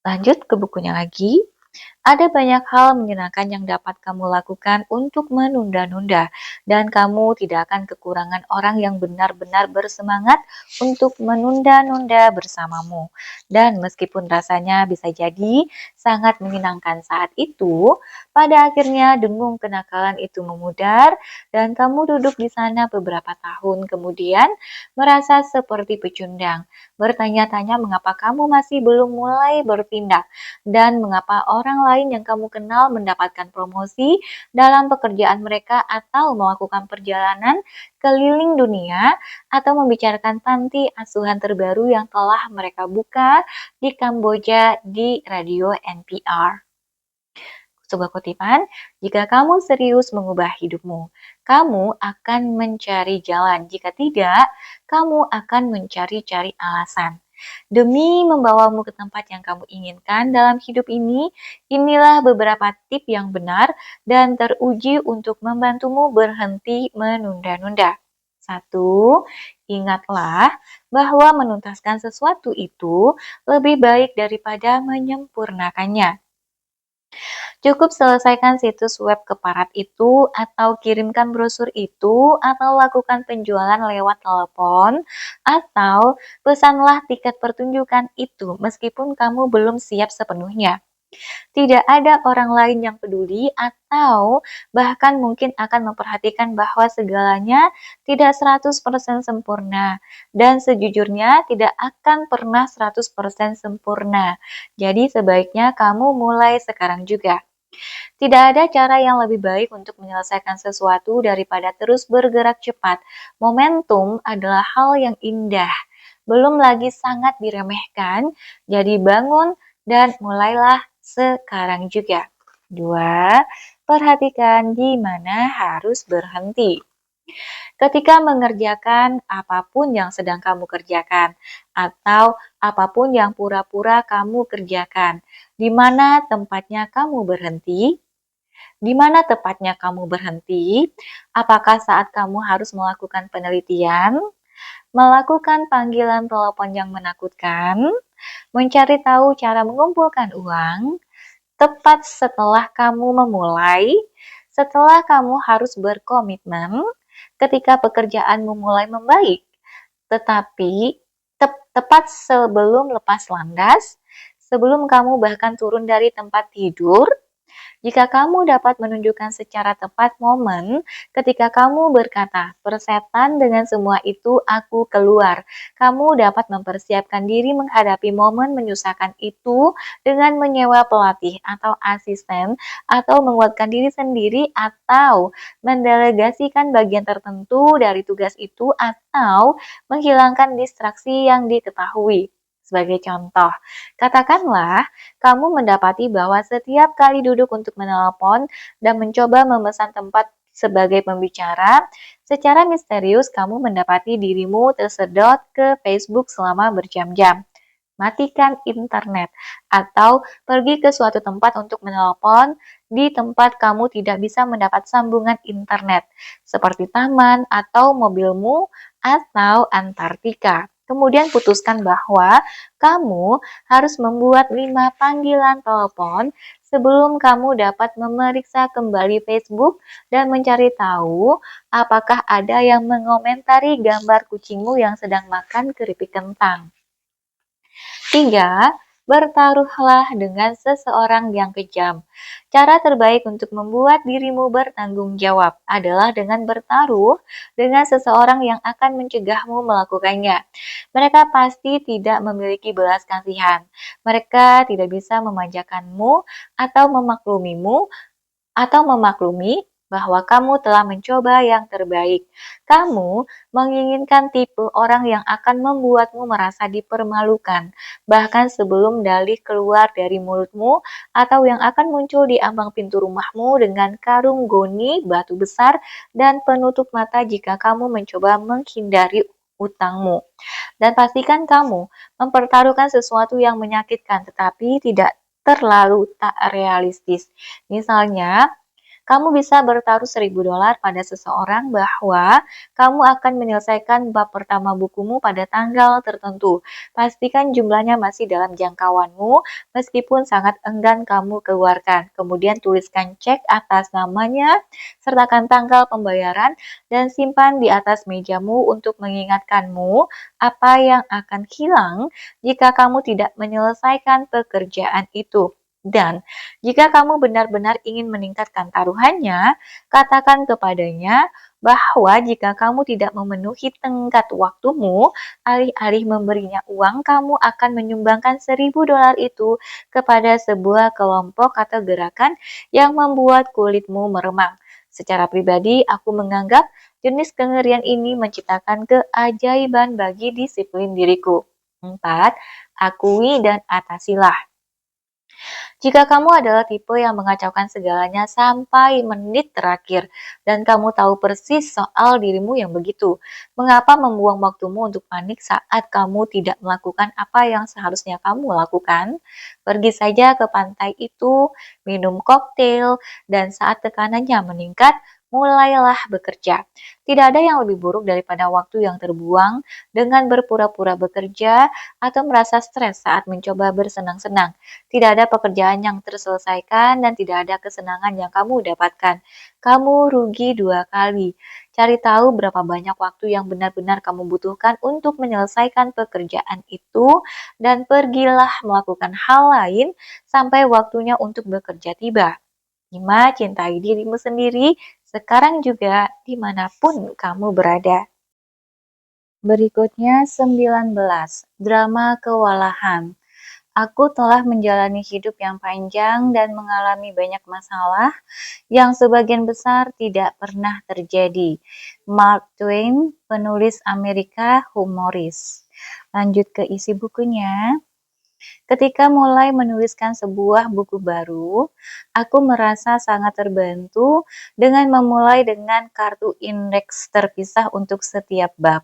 Lanjut ke bukunya lagi. Ada banyak hal menyenangkan yang dapat kamu lakukan untuk menunda-nunda, dan kamu tidak akan kekurangan orang yang benar-benar bersemangat untuk menunda-nunda bersamamu. Dan meskipun rasanya bisa jadi sangat menyenangkan saat itu, pada akhirnya dengung kenakalan itu memudar, dan kamu duduk di sana beberapa tahun kemudian merasa seperti pecundang, bertanya-tanya mengapa kamu masih belum mulai bertindak dan mengapa orang lain yang kamu kenal mendapatkan promosi dalam pekerjaan mereka atau melakukan perjalanan keliling dunia atau membicarakan panti asuhan terbaru yang telah mereka buka di Kamboja di radio NPR. Sebuah kutipan, jika kamu serius mengubah hidupmu, kamu akan mencari jalan. Jika tidak, kamu akan mencari-cari alasan. Demi membawamu ke tempat yang kamu inginkan dalam hidup ini, inilah beberapa tip yang benar dan teruji untuk membantumu berhenti menunda-nunda. 1. Ingatlah bahwa menuntaskan sesuatu itu lebih baik daripada menyempurnakannya. Cukup selesaikan situs web keparat itu, atau kirimkan brosur itu, atau lakukan penjualan lewat telepon, atau pesanlah tiket pertunjukan itu meskipun kamu belum siap sepenuhnya. Tidak ada orang lain yang peduli atau bahkan mungkin akan memperhatikan bahwa segalanya tidak 100% sempurna. Dan sejujurnya tidak akan pernah 100% sempurna. Jadi sebaiknya kamu mulai sekarang juga. Tidak ada cara yang lebih baik untuk menyelesaikan sesuatu daripada terus bergerak cepat. Momentum adalah hal yang indah, belum lagi sangat diremehkan. Jadi bangun dan mulailah sekarang juga. 2. Perhatikan di mana harus berhenti. Ketika mengerjakan apapun yang sedang kamu kerjakan, atau apapun yang pura-pura kamu kerjakan, di mana tempatnya kamu berhenti? Di mana tepatnya kamu berhenti? Apakah saat kamu harus melakukan penelitian, melakukan panggilan telepon yang menakutkan, mencari tahu cara mengumpulkan uang, tepat setelah kamu memulai, setelah kamu harus berkomitmen, ketika pekerjaanmu mulai membaik, tetapi tepat sebelum lepas landas, sebelum kamu bahkan turun dari tempat tidur. Jika kamu dapat menunjukkan secara tepat momen ketika kamu berkata, "Persetan dengan semua itu aku keluar." Kamu dapat mempersiapkan diri menghadapi momen menyusahkan itu dengan menyewa pelatih atau asisten, atau menguatkan diri sendiri, atau mendelegasikan bagian tertentu dari tugas itu, atau menghilangkan distraksi yang diketahui. Sebagai contoh, katakanlah kamu mendapati bahwa setiap kali duduk untuk menelpon dan mencoba memesan tempat sebagai pembicara, secara misterius kamu mendapati dirimu tersedot ke Facebook selama berjam-jam. Matikan internet, atau pergi ke suatu tempat untuk menelpon di tempat kamu tidak bisa mendapat sambungan internet, seperti taman atau mobilmu atau Antartika. Kemudian putuskan bahwa kamu harus membuat 5 panggilan telepon sebelum kamu dapat memeriksa kembali Facebook dan mencari tahu apakah ada yang mengomentari gambar kucingmu yang sedang makan keripik kentang. 3. Bertaruhlah dengan seseorang yang kejam. Cara terbaik untuk membuat dirimu bertanggung jawab adalah dengan bertaruh dengan seseorang yang akan mencegahmu melakukannya. Mereka pasti tidak memiliki belas kasihan. Mereka tidak bisa memanjakanmu atau memaklumi bahwa kamu telah mencoba yang terbaik. Kamu menginginkan tipe orang yang akan membuatmu merasa dipermalukan, bahkan sebelum dalih keluar dari mulutmu, atau yang akan muncul di ambang pintu rumahmu dengan karung goni, batu besar, dan penutup mata jika kamu mencoba menghindari utangmu. Dan pastikan kamu mempertaruhkan sesuatu yang menyakitkan tetapi tidak terlalu tak realistis. Misalnya, kamu bisa bertaruh $1.000 pada seseorang bahwa kamu akan menyelesaikan bab pertama bukumu pada tanggal tertentu. Pastikan jumlahnya masih dalam jangkauanmu, meskipun sangat enggan kamu keluarkan. Kemudian tuliskan cek atas namanya, sertakan tanggal pembayaran, dan simpan di atas mejamu untuk mengingatkanmu apa yang akan hilang jika kamu tidak menyelesaikan pekerjaan itu. Dan jika kamu benar-benar ingin meningkatkan taruhannya, katakan kepadanya bahwa jika kamu tidak memenuhi tenggat waktumu, alih-alih memberinya uang, kamu akan menyumbangkan $1.000 itu kepada sebuah kelompok atau gerakan yang membuat kulitmu meremang. Secara pribadi, aku menganggap jenis kengerian ini menciptakan keajaiban bagi disiplin diriku. 4. Akui dan atasilah. Jika kamu adalah tipe yang mengacaukan segalanya sampai menit terakhir dan kamu tahu persis soal dirimu yang begitu, mengapa membuang waktumu untuk panik saat kamu tidak melakukan apa yang seharusnya kamu lakukan? Pergi saja ke pantai itu, minum koktail, dan saat tekanannya meningkat, mulailah bekerja. Tidak ada yang lebih buruk daripada waktu yang terbuang dengan berpura-pura bekerja atau merasa stres saat mencoba bersenang-senang. Tidak ada pekerjaan yang terselesaikan dan tidak ada kesenangan yang kamu dapatkan. Kamu rugi 2 kali. Cari tahu berapa banyak waktu yang benar-benar kamu butuhkan untuk menyelesaikan pekerjaan itu dan pergilah melakukan hal lain sampai waktunya untuk bekerja tiba. 5. Cintai dirimu sendiri sekarang juga dimanapun kamu berada. Berikutnya 19. Drama kewalahan. Aku telah menjalani hidup yang panjang dan mengalami banyak masalah yang sebagian besar tidak pernah terjadi. Mark Twain, penulis Amerika, humoris. Lanjut ke isi bukunya. Ketika mulai menuliskan sebuah buku baru, aku merasa sangat terbantu dengan memulai dengan kartu indeks terpisah untuk setiap bab.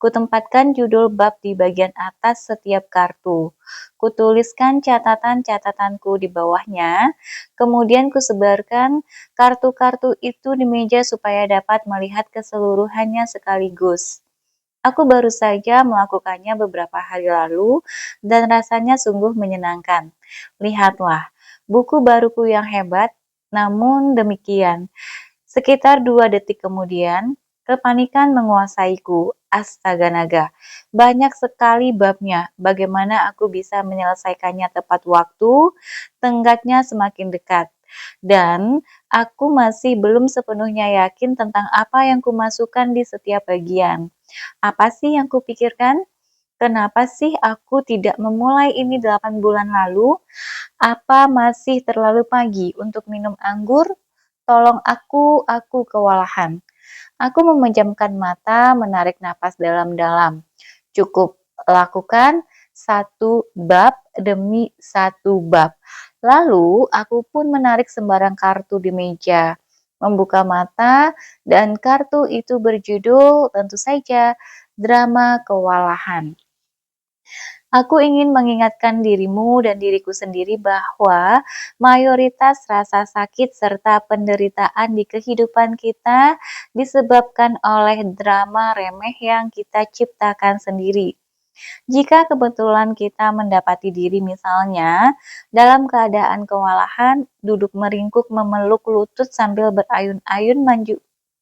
Kutempatkan judul bab di bagian atas setiap kartu. Kutuliskan catatan-catatanku di bawahnya, kemudian kusebarkan kartu-kartu itu di meja supaya dapat melihat keseluruhannya sekaligus. Aku baru saja melakukannya beberapa hari lalu dan rasanya sungguh menyenangkan. Lihatlah, buku baruku yang hebat, namun demikian. Sekitar 2 detik kemudian, kepanikan menguasaiku. Astaga naga, banyak sekali babnya. Bagaimana aku bisa menyelesaikannya tepat waktu? Tenggatnya semakin dekat. Dan aku masih belum sepenuhnya yakin tentang apa yang kumasukkan di setiap bagian. Apa sih yang kupikirkan? Kenapa sih aku tidak memulai ini 8 bulan lalu? Apa masih terlalu pagi untuk minum anggur? Tolong aku kewalahan. Aku memejamkan mata, menarik napas dalam-dalam. Cukup lakukan satu bab demi satu bab. Lalu aku pun menarik sembarang kartu di meja, membuka mata, dan kartu itu berjudul tentu saja Drama Kewalahan. Aku ingin mengingatkan dirimu dan diriku sendiri bahwa mayoritas rasa sakit serta penderitaan di kehidupan kita disebabkan oleh drama remeh yang kita ciptakan sendiri. Jika kebetulan kita mendapati diri misalnya dalam keadaan kewalahan, duduk meringkuk memeluk lutut sambil berayun-ayun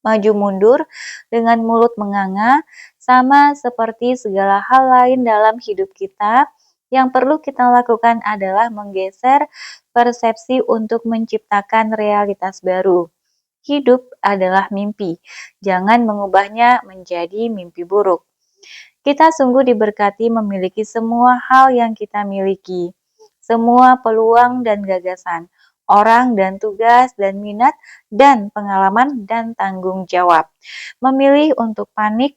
maju mundur dengan mulut menganga, sama seperti segala hal lain dalam hidup kita, yang perlu kita lakukan adalah menggeser persepsi untuk menciptakan realitas baru. Hidup adalah mimpi, jangan mengubahnya menjadi mimpi buruk. Kita sungguh diberkati memiliki semua hal yang kita miliki, semua peluang dan gagasan, orang dan tugas dan minat dan pengalaman dan tanggung jawab. Memilih untuk panik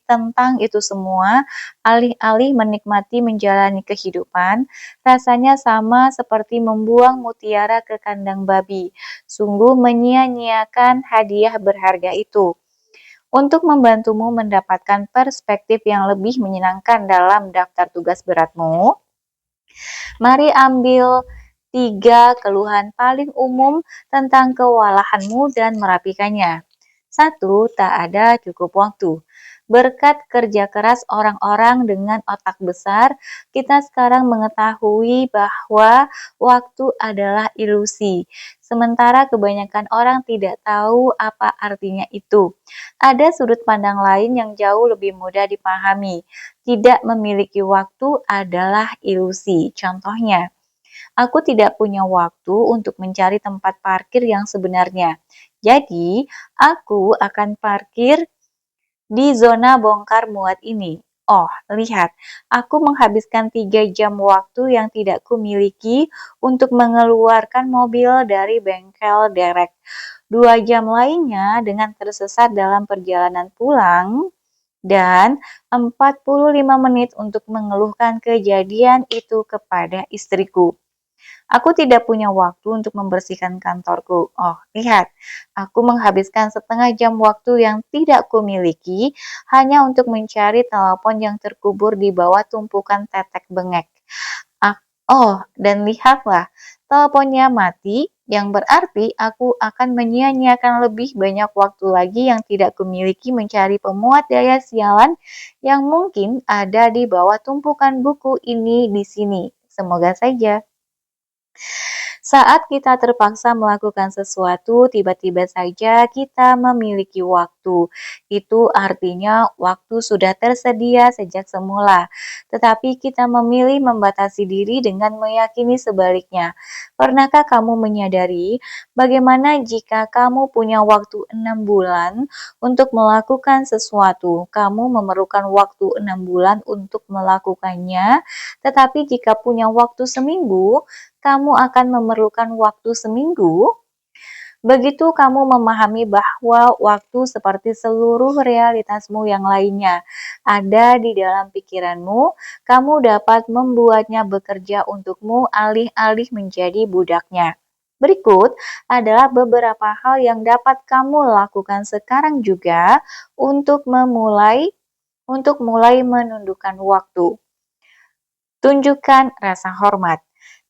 tentang itu semua, alih-alih menikmati menjalani kehidupan, rasanya sama seperti membuang mutiara ke kandang babi. Sungguh menyia-nyiakan hadiah berharga itu. Untuk membantumu mendapatkan perspektif yang lebih menyenangkan dalam daftar tugas beratmu, mari ambil 3 keluhan paling umum tentang kewalahanmu dan merapikannya. 1. Tak ada cukup waktu. Berkat kerja keras orang-orang dengan otak besar, kita sekarang mengetahui bahwa waktu adalah ilusi. Sementara kebanyakan orang tidak tahu apa artinya itu. Ada sudut pandang lain yang jauh lebih mudah dipahami. Tidak memiliki waktu adalah ilusi. Contohnya, aku tidak punya waktu untuk mencari tempat parkir yang sebenarnya. Jadi, aku akan parkir di zona bongkar muat ini. Oh, lihat, aku menghabiskan 3 jam waktu yang tidak kumiliki untuk mengeluarkan mobil dari bengkel derek. 2 jam lainnya dengan tersesat dalam perjalanan pulang dan 45 menit untuk mengeluhkan kejadian itu kepada istriku. Aku tidak punya waktu untuk membersihkan kantorku. Oh, lihat, aku menghabiskan setengah jam waktu yang tidak kumiliki hanya untuk mencari telepon yang terkubur di bawah tumpukan tetek bengek. Oh, dan lihatlah, teleponnya mati, yang berarti aku akan menyia-nyiakan lebih banyak waktu lagi yang tidak kumiliki mencari pemuat daya sialan yang mungkin ada di bawah tumpukan buku ini di sini. Semoga saja. Saat kita terpaksa melakukan sesuatu, tiba-tiba saja kita memiliki waktu. Itu artinya waktu sudah tersedia sejak semula. Tetapi kita memilih membatasi diri dengan meyakini sebaliknya. Pernahkah kamu menyadari bagaimana jika kamu punya waktu 6 bulan untuk melakukan sesuatu, kamu memerlukan waktu 6 bulan untuk melakukannya, tetapi jika punya waktu seminggu, kamu akan memerlukan waktu seminggu. Begitu kamu memahami bahwa waktu seperti seluruh realitasmu yang lainnya ada di dalam pikiranmu, kamu dapat membuatnya bekerja untukmu alih-alih menjadi budaknya. Berikut adalah beberapa hal yang dapat kamu lakukan sekarang juga untuk mulai menundukkan waktu. Tunjukkan rasa hormat.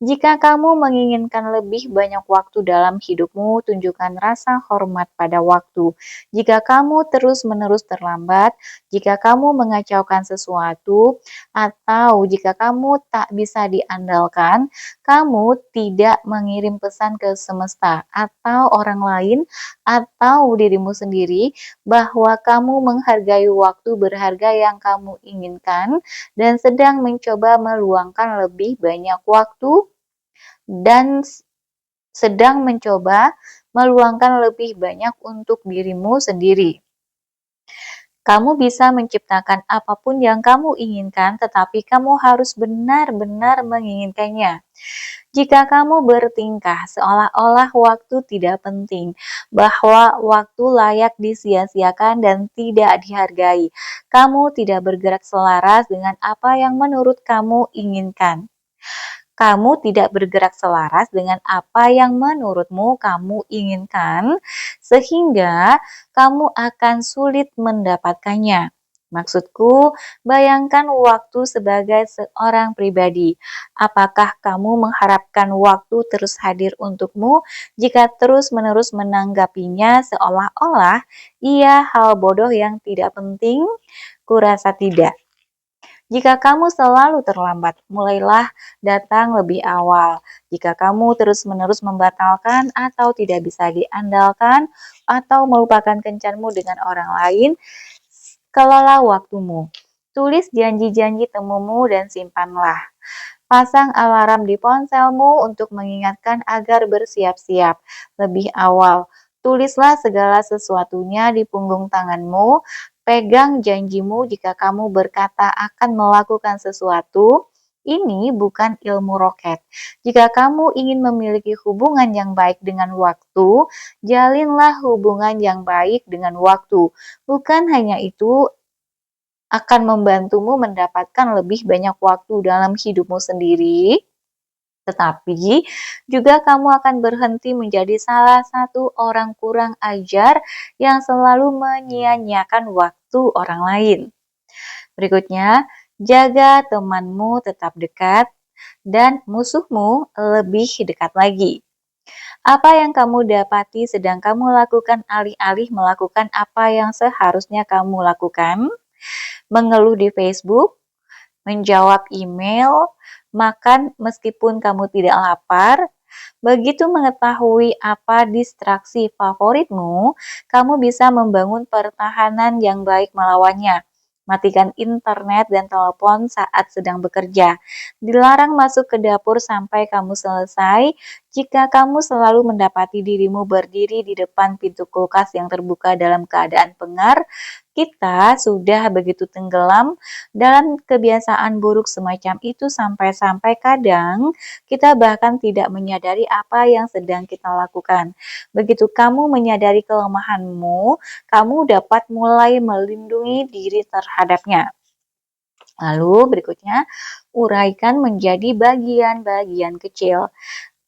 Jika kamu menginginkan lebih banyak waktu dalam hidupmu, tunjukkan rasa hormat pada waktu. Jika kamu terus-menerus terlambat, jika kamu mengacaukan sesuatu, atau jika kamu tak bisa diandalkan, kamu tidak mengirim pesan ke semesta atau orang lain atau dirimu sendiri bahwa kamu menghargai waktu berharga yang kamu inginkan dan sedang mencoba meluangkan lebih banyak waktu dan sedang mencoba meluangkan lebih banyak untuk dirimu sendiri. Kamu bisa menciptakan apapun yang kamu inginkan, tetapi kamu harus benar-benar menginginkannya. Jika kamu bertingkah seolah-olah waktu tidak penting, bahwa waktu layak disia-siakan dan tidak dihargai, kamu tidak bergerak selaras dengan apa yang menurut kamu inginkan. Kamu tidak bergerak selaras dengan apa yang menurutmu kamu inginkan, sehingga kamu akan sulit mendapatkannya. Maksudku, bayangkan waktu sebagai seorang pribadi. Apakah kamu mengharapkan waktu terus hadir untukmu jika terus-menerus menanggapinya seolah-olah ia hal bodoh yang tidak penting? Kurasa tidak. Jika kamu selalu terlambat, mulailah datang lebih awal. Jika kamu terus-menerus membatalkan atau tidak bisa diandalkan atau melupakan kencanmu dengan orang lain, kelola waktumu. Tulis janji-janji temumu dan simpanlah. Pasang alarm di ponselmu untuk mengingatkan agar bersiap-siap lebih awal. Tulislah segala sesuatunya di punggung tanganmu. Pegang janjimu jika kamu berkata akan melakukan sesuatu. Ini bukan ilmu roket. Jika kamu ingin memiliki hubungan yang baik dengan waktu, jalinlah hubungan yang baik dengan waktu. Bukan hanya itu, akan membantumu mendapatkan lebih banyak waktu dalam hidupmu sendiri. Tetapi juga kamu akan berhenti menjadi salah satu orang kurang ajar yang selalu menyia-nyiakan waktu orang lain. Berikutnya, jaga temanmu tetap dekat dan musuhmu lebih dekat lagi. Apa yang kamu dapati sedang kamu lakukan alih-alih melakukan apa yang seharusnya kamu lakukan? Mengeluh di Facebook, menjawab email, makan meskipun kamu tidak lapar. Begitu mengetahui apa distraksi favoritmu, kamu bisa membangun pertahanan yang baik melawannya. Matikan internet dan telepon saat sedang bekerja. Dilarang masuk ke dapur sampai kamu selesai. Jika kamu selalu mendapati dirimu berdiri di depan pintu kulkas yang terbuka dalam keadaan pengar, kita sudah begitu tenggelam dalam kebiasaan buruk semacam itu sampai-sampai kadang kita bahkan tidak menyadari apa yang sedang kita lakukan. Begitu kamu menyadari kelemahanmu, kamu dapat mulai melindungi diri terhadapnya. Lalu berikutnya, uraikan menjadi bagian-bagian kecil.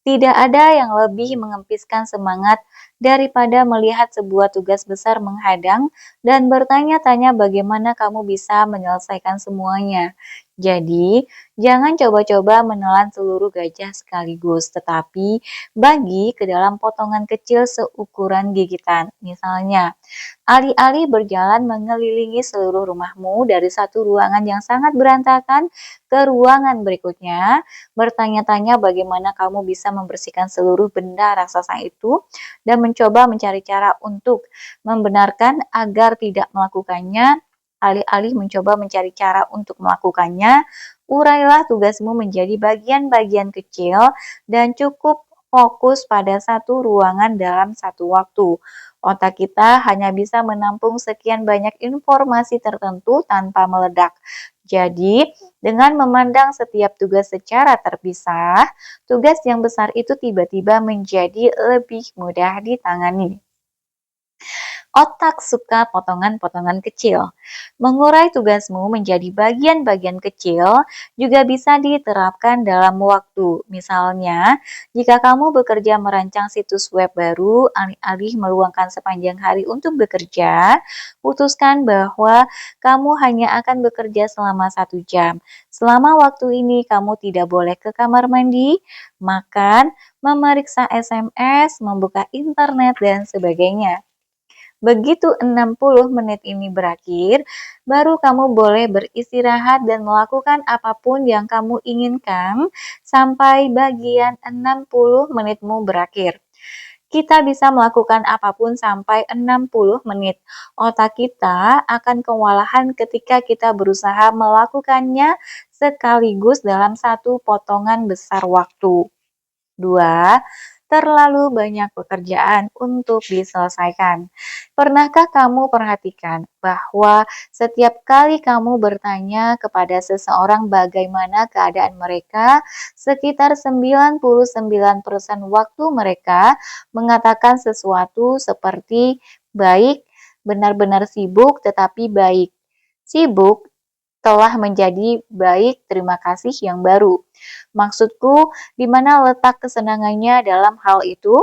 Tidak ada yang lebih mengempiskan semangat daripada melihat sebuah tugas besar menghadang dan bertanya-tanya bagaimana kamu bisa menyelesaikan semuanya. Jadi, jangan coba-coba menelan seluruh gajah sekaligus, tetapi bagi ke dalam potongan kecil seukuran gigitan. Misalnya, alih-alih berjalan mengelilingi seluruh rumahmu dari satu ruangan yang sangat berantakan ke ruangan berikutnya, bertanya-tanya bagaimana kamu bisa membersihkan seluruh benda raksasa itu dan mencoba mencari cara untuk membenarkan agar tidak melakukannya, alih-alih mencoba mencari cara untuk melakukannya, urailah tugasmu menjadi bagian-bagian kecil dan cukup fokus pada satu ruangan dalam satu waktu. Otak kita hanya bisa menampung sekian banyak informasi tertentu tanpa meledak. Jadi, dengan memandang setiap tugas secara terpisah, tugas yang besar itu tiba-tiba menjadi lebih mudah ditangani. Otak suka potongan-potongan kecil. Mengurai tugasmu menjadi bagian-bagian kecil juga bisa diterapkan dalam waktu. Misalnya, jika kamu bekerja merancang situs web baru, alih-alih meluangkan sepanjang hari untuk bekerja, putuskan bahwa kamu hanya akan bekerja selama 1 jam. Selama waktu ini kamu tidak boleh ke kamar mandi, makan, memeriksa SMS, membuka internet, dan sebagainya. Begitu 60 menit ini berakhir, baru kamu boleh beristirahat dan melakukan apapun yang kamu inginkan sampai bagian 60 menitmu berakhir. Kita bisa melakukan apapun sampai 60 menit. Otak kita akan kewalahan ketika kita berusaha melakukannya sekaligus dalam satu potongan besar waktu. 2. Terlalu banyak pekerjaan untuk diselesaikan. Pernahkah kamu perhatikan bahwa setiap kali kamu bertanya kepada seseorang bagaimana keadaan mereka, sekitar 99% waktu mereka mengatakan sesuatu seperti baik, benar-benar sibuk tetapi baik. Sibuk telah menjadi baik, terima kasih yang baru. Maksudku, di mana letak kesenangannya dalam hal itu?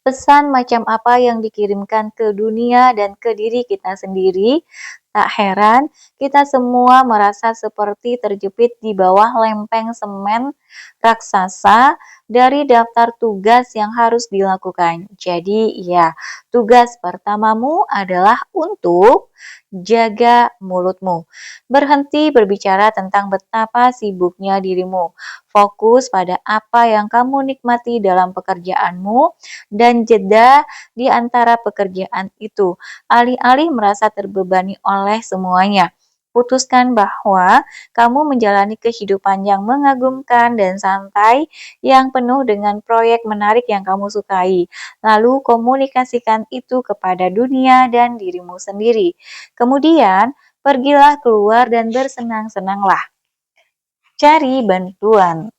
Pesan macam apa yang dikirimkan ke dunia dan ke diri kita sendiri? Tak heran, kita semua merasa seperti terjepit di bawah lempeng semen raksasa dari daftar tugas yang harus dilakukan. Jadi, ya, tugas pertamamu adalah untuk jaga mulutmu. Berhenti berbicara tentang betapa sibuknya dirimu. Fokus pada apa yang kamu nikmati dalam pekerjaanmu dan jeda di antara pekerjaan itu, alih-alih merasa terbebani oleh semuanya. Putuskan bahwa kamu menjalani kehidupan yang mengagumkan dan santai yang penuh dengan proyek menarik yang kamu sukai. Lalu komunikasikan itu kepada dunia dan dirimu sendiri. Kemudian, pergilah keluar dan bersenang-senanglah. Cari bantuan.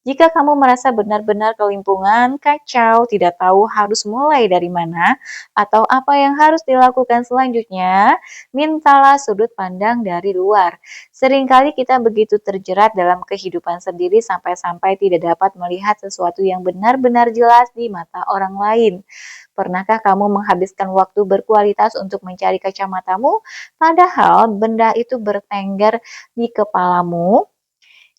Jika kamu merasa benar-benar kelimpungan, kacau, tidak tahu harus mulai dari mana, atau apa yang harus dilakukan selanjutnya, mintalah sudut pandang dari luar. Seringkali kita begitu terjerat dalam kehidupan sendiri sampai-sampai tidak dapat melihat sesuatu yang benar-benar jelas di mata orang lain. Pernahkah kamu menghabiskan waktu berkualitas untuk mencari kacamatamu, padahal benda itu bertengger di kepalamu?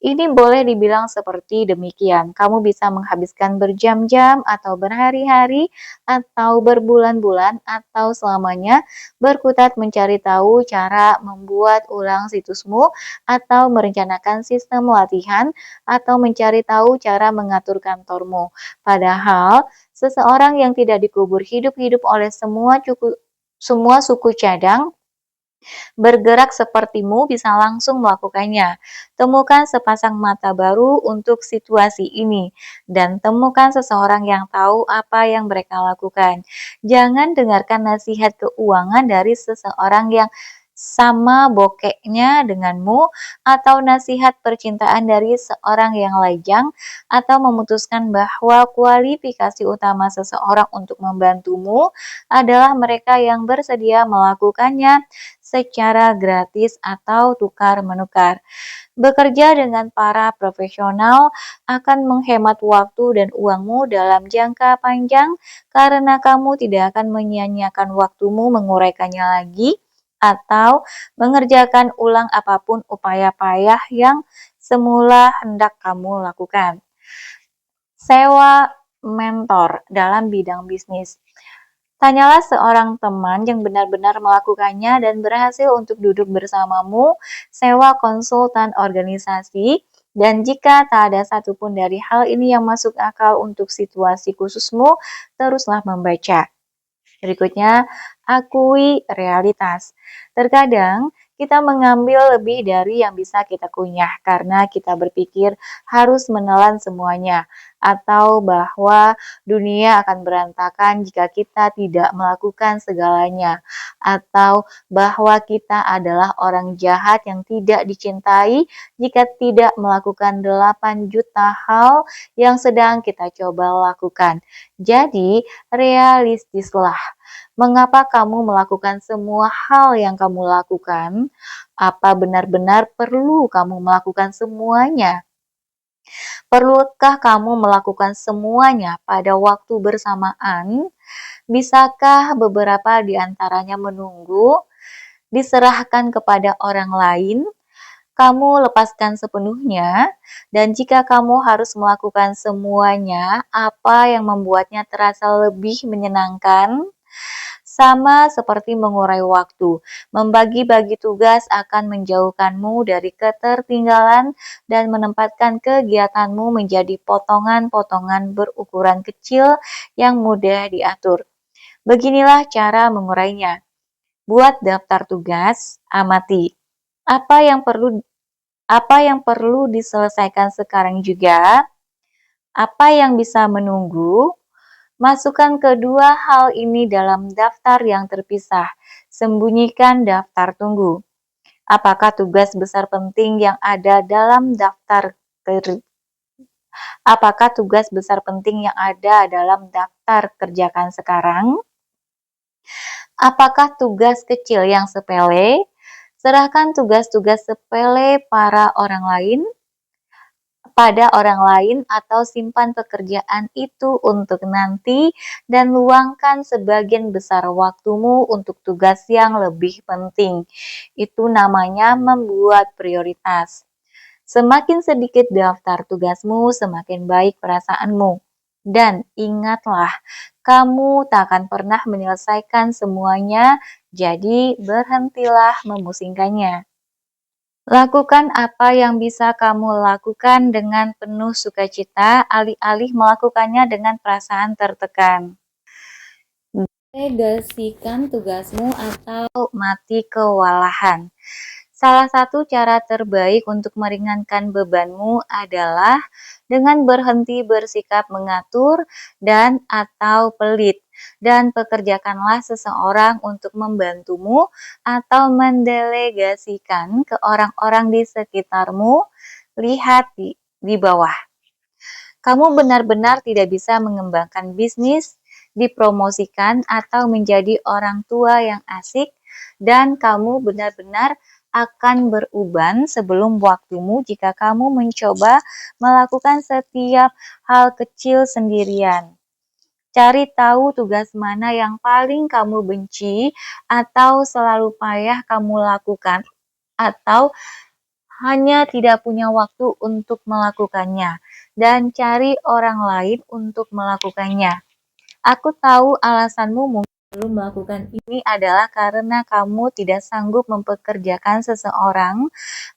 Ini boleh dibilang seperti demikian. Kamu bisa menghabiskan berjam-jam atau berhari-hari atau berbulan-bulan atau selamanya berkutat mencari tahu cara membuat ulang situsmu atau merencanakan sistem latihan atau mencari tahu cara mengatur kantormu. Padahal seseorang yang tidak dikubur hidup-hidup oleh semua suku cadang bergerak sepertimu bisa langsung melakukannya. Temukan sepasang mata baru untuk situasi ini, dan temukan seseorang yang tahu apa yang mereka lakukan. Jangan dengarkan nasihat keuangan dari seseorang yang sama bokeknya denganmu, atau nasihat percintaan dari seorang yang lajang, atau memutuskan bahwa kualifikasi utama seseorang untuk membantumu adalah mereka yang bersedia melakukannya secara gratis atau tukar-menukar. Bekerja dengan para profesional akan menghemat waktu dan uangmu dalam jangka panjang karena kamu tidak akan menyia-nyiakan waktumu menguraikannya lagi atau mengerjakan ulang apapun upaya payah yang semula hendak kamu lakukan. Sewa mentor dalam bidang bisnis. Tanyalah seorang teman yang benar-benar melakukannya dan berhasil untuk duduk bersamamu, sewa konsultan organisasi, dan jika tak ada satupun dari hal ini yang masuk akal untuk situasi khususmu, teruslah membaca. Berikutnya, akui realitas. Terkadang kita mengambil lebih dari yang bisa kita kunyah karena kita berpikir harus menelan semuanya, atau bahwa dunia akan berantakan jika kita tidak melakukan segalanya, atau bahwa kita adalah orang jahat yang tidak dicintai jika tidak melakukan 8 juta hal yang sedang kita coba lakukan. Jadi, realistislah. Mengapa kamu melakukan semua hal yang kamu lakukan? Apa benar-benar perlu kamu melakukan semuanya? Perlukah kamu melakukan semuanya pada waktu bersamaan? Bisakah beberapa di antaranya menunggu, diserahkan kepada orang lain, kamu lepaskan sepenuhnya, dan jika kamu harus melakukan semuanya, apa yang membuatnya terasa lebih menyenangkan? Sama seperti mengurai waktu, membagi-bagi tugas akan menjauhkanmu dari ketertinggalan dan menempatkan kegiatanmu menjadi potongan-potongan berukuran kecil yang mudah diatur. Beginilah cara mengurainya. Buat daftar tugas, amati. Apa yang perlu diselesaikan sekarang juga? Apa yang bisa menunggu? Masukkan kedua hal ini dalam daftar yang terpisah. Sembunyikan daftar tunggu. Apakah tugas besar penting yang ada dalam Apakah tugas besar penting yang ada dalam daftar kerjakan sekarang? Apakah tugas kecil yang sepele? Serahkan tugas-tugas sepele pada orang lain atau simpan pekerjaan itu untuk nanti dan luangkan sebagian besar waktumu untuk tugas yang lebih penting. Itu namanya membuat prioritas. Semakin sedikit daftar tugasmu, semakin baik perasaanmu. Dan ingatlah, kamu tak akan pernah menyelesaikan semuanya, jadi berhentilah memusingkannya. Lakukan apa yang bisa kamu lakukan dengan penuh sukacita, alih-alih melakukannya dengan perasaan tertekan. Delegasikan tugasmu atau mati kewalahan. Salah satu cara terbaik untuk meringankan bebanmu adalah dengan berhenti bersikap mengatur dan atau pelit, dan pekerjakanlah seseorang untuk membantumu atau mendelegasikan ke orang-orang di sekitarmu. Lihat di bawah. Kamu benar-benar tidak bisa mengembangkan bisnis, dipromosikan, atau menjadi orang tua yang asik, dan kamu benar-benar akan beruban sebelum waktumu jika kamu mencoba melakukan setiap hal kecil sendirian. Cari tahu tugas mana yang paling kamu benci atau selalu payah kamu lakukan, atau hanya tidak punya waktu untuk melakukannya, dan cari orang lain untuk melakukannya. Aku tahu alasanmu mungkin belum melakukan ini adalah karena kamu tidak sanggup mempekerjakan seseorang,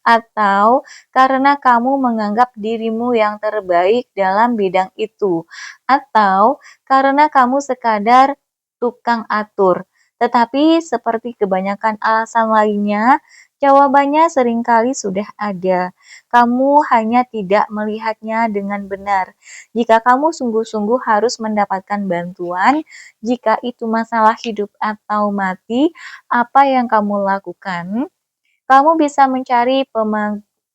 atau karena kamu menganggap dirimu yang terbaik dalam bidang itu, atau karena kamu sekadar tukang atur. Tetapi seperti kebanyakan alasan lainnya, jawabannya seringkali sudah ada. Kamu hanya tidak melihatnya dengan benar. Jika kamu sungguh-sungguh harus mendapatkan bantuan, jika itu masalah hidup atau mati, apa yang kamu lakukan? Kamu bisa mencari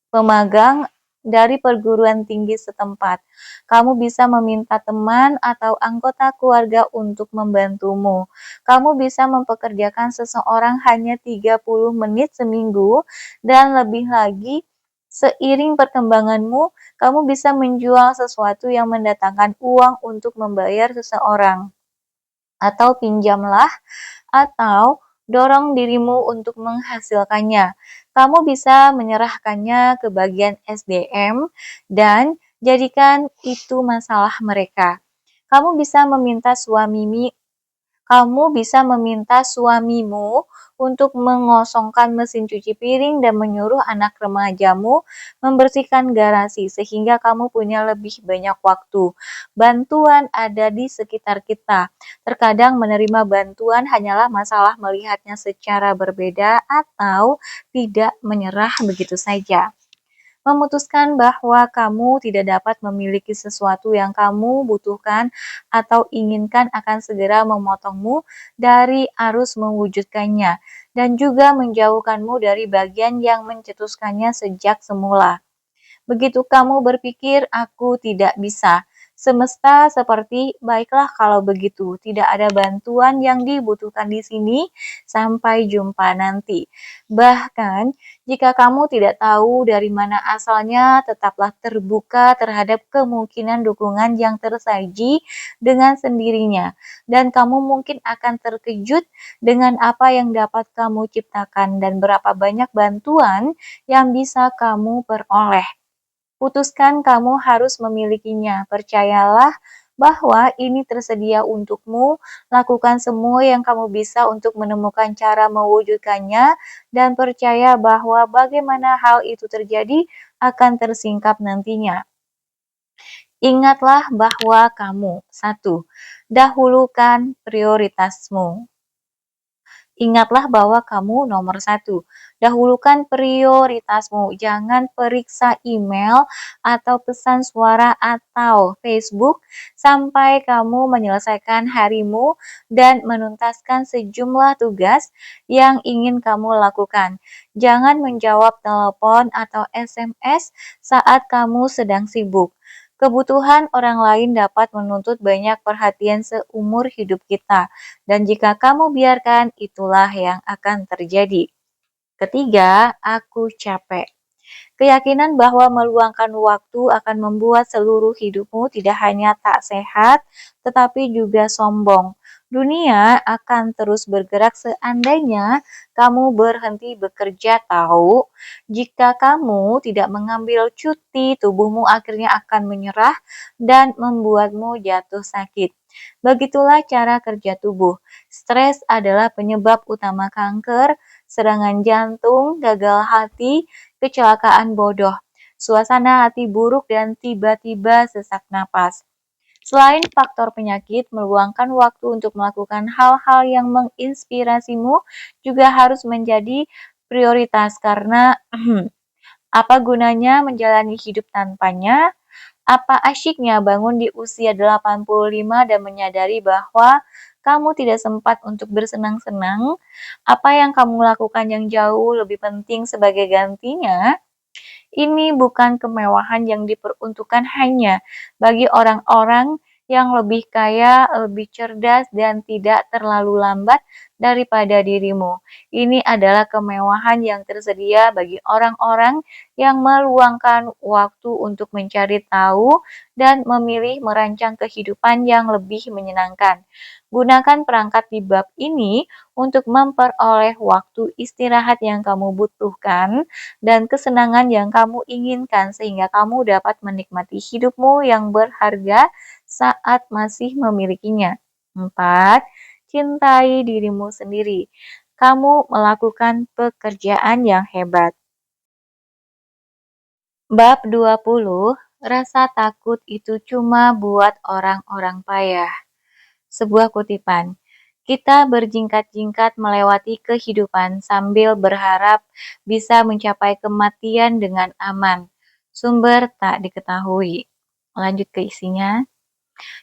pemagang dari perguruan tinggi setempat. Kamu bisa meminta teman atau anggota keluarga untuk membantumu. Kamu bisa mempekerjakan seseorang hanya 30 menit seminggu, dan lebih lagi, seiring perkembanganmu, kamu bisa menjual sesuatu yang mendatangkan uang untuk membayar seseorang. Atau pinjamlah, atau dorong dirimu untuk menghasilkannya. Kamu bisa menyerahkannya ke bagian SDM dan jadikan itu masalah mereka. Kamu bisa meminta suamimu untuk mengosongkan mesin cuci piring dan menyuruh anak remajamu membersihkan garasi sehingga kamu punya lebih banyak waktu. Bantuan ada di sekitar kita. Terkadang menerima bantuan hanyalah masalah melihatnya secara berbeda atau tidak menyerah begitu saja. Memutuskan bahwa kamu tidak dapat memiliki sesuatu yang kamu butuhkan atau inginkan akan segera memotongmu dari arus mewujudkannya, dan juga menjauhkanmu dari bagian yang mencetuskannya sejak semula. Begitu kamu berpikir, "Aku tidak bisa," semesta seperti, "Baiklah kalau begitu, tidak ada bantuan yang dibutuhkan di sini, sampai jumpa nanti." Bahkan, jika kamu tidak tahu dari mana asalnya, tetaplah terbuka terhadap kemungkinan dukungan yang tersaji dengan sendirinya, dan kamu mungkin akan terkejut dengan apa yang dapat kamu ciptakan dan berapa banyak bantuan yang bisa kamu peroleh. Putuskan kamu harus memilikinya. Percayalah bahwa ini tersedia untukmu. Lakukan semua yang kamu bisa untuk menemukan cara mewujudkannya, dan percaya bahwa bagaimana hal itu terjadi akan tersingkap nantinya. Ingatlah bahwa kamu, 1. Dahulukan prioritasmu. Ingatlah bahwa kamu nomor 1. Dahulukan prioritasmu. Jangan periksa email atau pesan suara atau Facebook sampai kamu menyelesaikan harimu dan menuntaskan sejumlah tugas yang ingin kamu lakukan. Jangan menjawab telepon atau SMS saat kamu sedang sibuk. Kebutuhan orang lain dapat menuntut banyak perhatian seumur hidup kita, dan jika kamu biarkan, itulah yang akan terjadi. Ketiga, aku capek. Keyakinan bahwa meluangkan waktu akan membuat seluruh hidupmu tidak hanya tak sehat, tetapi juga sombong. Dunia akan terus bergerak seandainya kamu berhenti bekerja tahu. Jika kamu tidak mengambil cuti, tubuhmu akhirnya akan menyerah dan membuatmu jatuh sakit. Begitulah cara kerja tubuh. Stres adalah penyebab utama kanker, serangan jantung, gagal hati, kecelakaan bodoh, suasana hati buruk, dan tiba-tiba sesak napas. Selain faktor penyakit, meluangkan waktu untuk melakukan hal-hal yang menginspirasimu juga harus menjadi prioritas karena apa gunanya menjalani hidup tanpanya? Apa asyiknya bangun di usia 85 dan menyadari bahwa kamu tidak sempat untuk bersenang-senang? Apa yang kamu lakukan yang jauh lebih penting sebagai gantinya? Ini bukan kemewahan yang diperuntukkan hanya bagi orang-orang yang lebih kaya, lebih cerdas, dan tidak terlalu lambat daripada dirimu. Ini adalah kemewahan yang tersedia bagi orang-orang yang meluangkan waktu untuk mencari tahu dan memilih merancang kehidupan yang lebih menyenangkan. Gunakan perangkat di bab ini untuk memperoleh waktu istirahat yang kamu butuhkan dan kesenangan yang kamu inginkan sehingga kamu dapat menikmati hidupmu yang berharga saat masih memilikinya. 4. Cintai dirimu sendiri. Kamu melakukan pekerjaan yang hebat. Bab 20. Rasa takut itu cuma buat orang-orang payah. Sebuah kutipan. Kita berjingkat-jingkat melewati kehidupan sambil berharap bisa mencapai kematian dengan aman. Sumber tak diketahui. Lanjut ke isinya.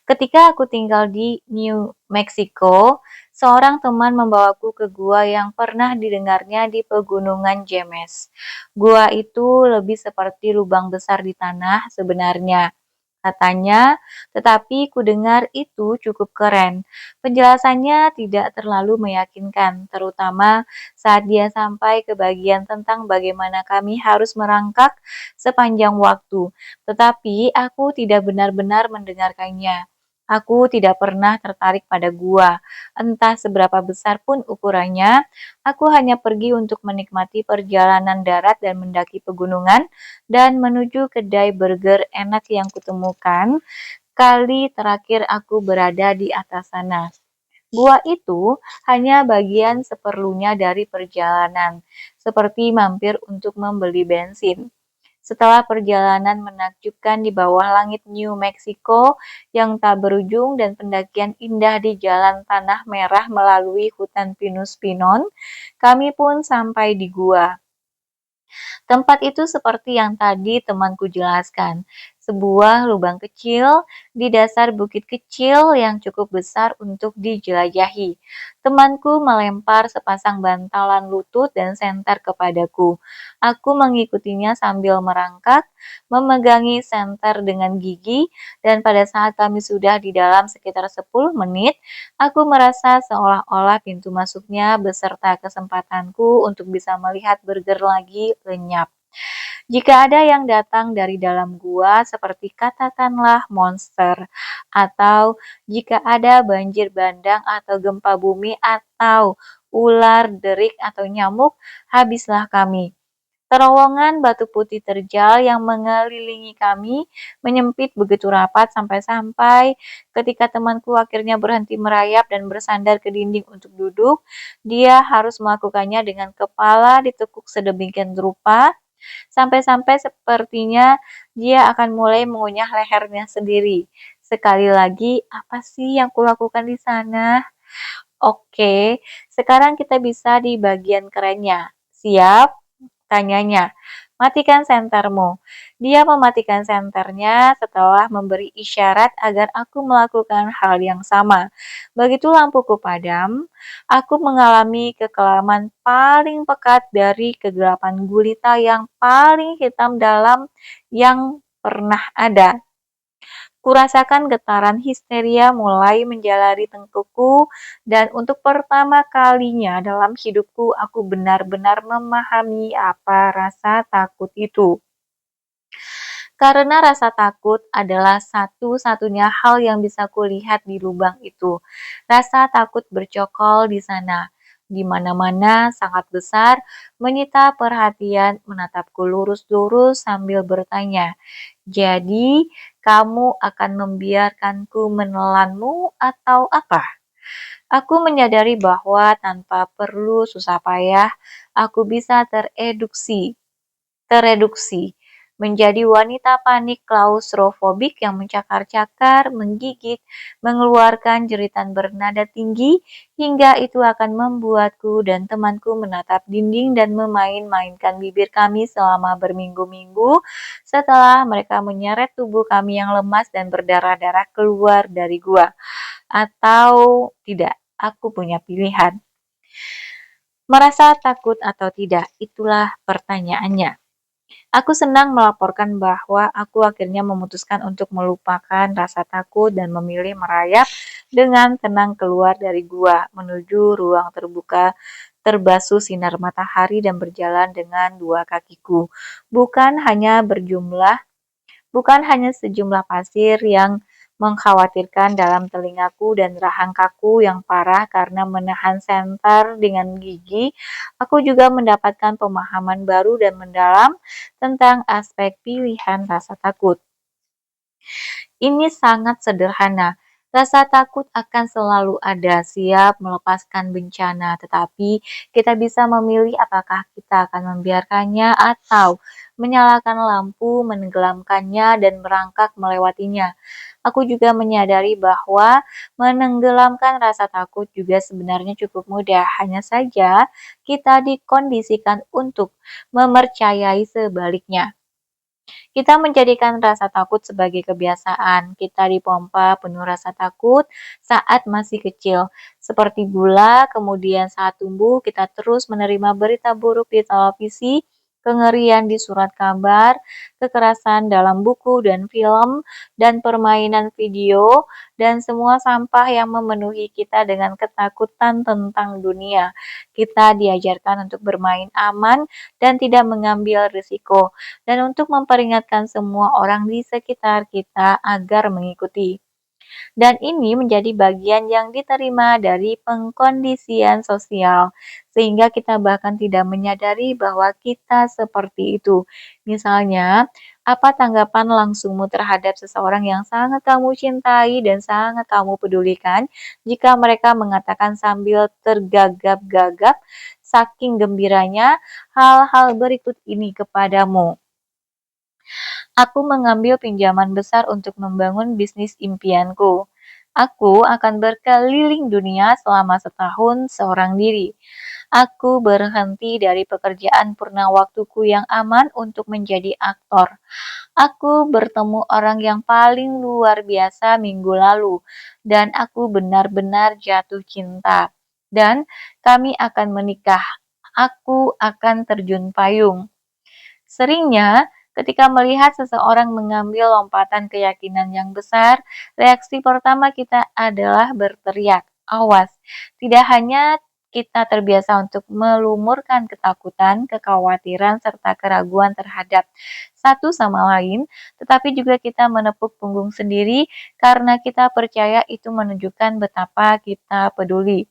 Ketika aku tinggal di New Mexico, seorang teman membawaku ke gua yang pernah didengarnya di pegunungan Jemez. Gua itu lebih seperti lubang besar di tanah sebenarnya, katanya, tetapi kudengar itu cukup keren. Penjelasannya tidak terlalu meyakinkan, terutama saat dia sampai ke bagian tentang bagaimana kami harus merangkak sepanjang waktu. Tetapi aku tidak benar-benar mendengarkannya. Aku tidak pernah tertarik pada gua. Entah seberapa besar pun ukurannya, aku hanya pergi untuk menikmati perjalanan darat dan mendaki pegunungan dan menuju kedai burger enak yang kutemukan kali terakhir aku berada di atas sana. Gua itu hanya bagian seperlunya dari perjalanan, seperti mampir untuk membeli bensin. Setelah perjalanan menakjubkan di bawah langit New Mexico yang tak berujung dan pendakian indah di jalan tanah merah melalui hutan pinus pinon, kami pun sampai di gua. Tempat itu seperti yang tadi temanku jelaskan, sebuah lubang kecil di dasar bukit kecil yang cukup besar untuk dijelajahi. Temanku melempar sepasang bantalan lutut dan senter kepadaku. Aku mengikutinya sambil merangkak, memegangi senter dengan gigi, dan pada saat kami sudah di dalam sekitar 10 menit, aku merasa seolah-olah pintu masuknya beserta kesempatanku untuk bisa melihat burger lagi lenyap. Jika ada yang datang dari dalam gua seperti katakanlah monster, atau jika ada banjir bandang atau gempa bumi atau ular, derik atau nyamuk, habislah kami. Terowongan batu putih terjal yang mengelilingi kami menyempit begitu rapat sampai-sampai ketika temanku akhirnya berhenti merayap dan bersandar ke dinding untuk duduk, dia harus melakukannya dengan kepala ditekuk sedemikian rupa sampai-sampai sepertinya dia akan mulai mengunyah lehernya sendiri. Sekali lagi, apa sih yang kulakukan di sana? Oke, sekarang kita bisa di bagian kerennya. Siap? Tanyanya. Matikan sentermu. Dia mematikan senternya setelah memberi isyarat agar aku melakukan hal yang sama. Begitu lampuku padam, aku mengalami kekelaman paling pekat dari kegelapan gulita yang paling hitam dalam yang pernah ada. Kurasakan getaran histeria mulai menjalari tengkukku, dan untuk pertama kalinya dalam hidupku aku benar-benar memahami apa rasa takut itu. Karena rasa takut adalah satu-satunya hal yang bisa kulihat di lubang itu. Rasa takut bercokol di sana, di mana-mana sangat besar, menyita perhatian, menatapku lurus-lurus sambil bertanya, "Jadi, kamu akan membiarkanku menelanmu atau apa?" Aku menyadari bahwa tanpa perlu susah payah, aku bisa tereduksi menjadi wanita panik klaustrofobik yang mencakar-cakar, menggigit, mengeluarkan jeritan bernada tinggi, hingga itu akan membuatku dan temanku menatap dinding dan memain-mainkan bibir kami selama berminggu-minggu setelah mereka menyeret tubuh kami yang lemas dan berdarah-darah keluar dari gua. Atau tidak, aku punya pilihan. Merasa takut atau tidak, itulah pertanyaannya. Aku senang melaporkan bahwa aku akhirnya memutuskan untuk melupakan rasa takut dan memilih merayap dengan tenang keluar dari gua menuju ruang terbuka terbasuh sinar matahari dan berjalan dengan dua kakiku. Bukan hanya berjumlah Bukan hanya sejumlah pasir yang mengkhawatirkan dalam telingaku dan rahang kaku yang parah karena menahan senter dengan gigi, aku juga mendapatkan pemahaman baru dan mendalam tentang aspek pilihan rasa takut. Ini sangat sederhana. Rasa takut akan selalu ada, siap melepaskan bencana, tetapi kita bisa memilih apakah kita akan membiarkannya atau menyalakan lampu, menenggelamkannya, dan merangkak melewatinya. Aku juga menyadari bahwa menenggelamkan rasa takut juga sebenarnya cukup mudah, hanya saja kita dikondisikan untuk mempercayai sebaliknya. Kita menjadikan rasa takut sebagai kebiasaan. Kita dipompa penuh rasa takut saat masih kecil. Seperti gula, kemudian saat tumbuh kita terus menerima berita buruk di televisi, kengerian di surat kabar, kekerasan dalam buku dan film, dan permainan video, dan semua sampah yang memenuhi kita dengan ketakutan tentang dunia. Kita diajarkan untuk bermain aman dan tidak mengambil risiko dan untuk memperingatkan semua orang di sekitar kita agar mengikuti. Dan ini menjadi bagian yang diterima dari pengkondisian sosial, sehingga kita bahkan tidak menyadari bahwa kita seperti itu. Misalnya, apa tanggapan langsungmu terhadap seseorang yang sangat kamu cintai dan sangat kamu pedulikan jika mereka mengatakan sambil tergagap-gagap saking gembiranya hal-hal berikut ini kepadamu? Aku mengambil pinjaman besar untuk membangun bisnis impianku. Aku akan berkeliling dunia selama setahun seorang diri. Aku berhenti dari pekerjaan purna waktuku yang aman untuk menjadi aktor. Aku bertemu orang yang paling luar biasa minggu lalu, dan aku benar-benar jatuh cinta. Dan kami akan menikah. Aku akan terjun payung. Seringnya, ketika melihat seseorang mengambil lompatan keyakinan yang besar, reaksi pertama kita adalah berteriak, "Awas!" Tidak hanya kita terbiasa untuk melumurkan ketakutan, kekhawatiran, serta keraguan terhadap satu sama lain, tetapi juga kita menepuk punggung sendiri karena kita percaya itu menunjukkan betapa kita peduli.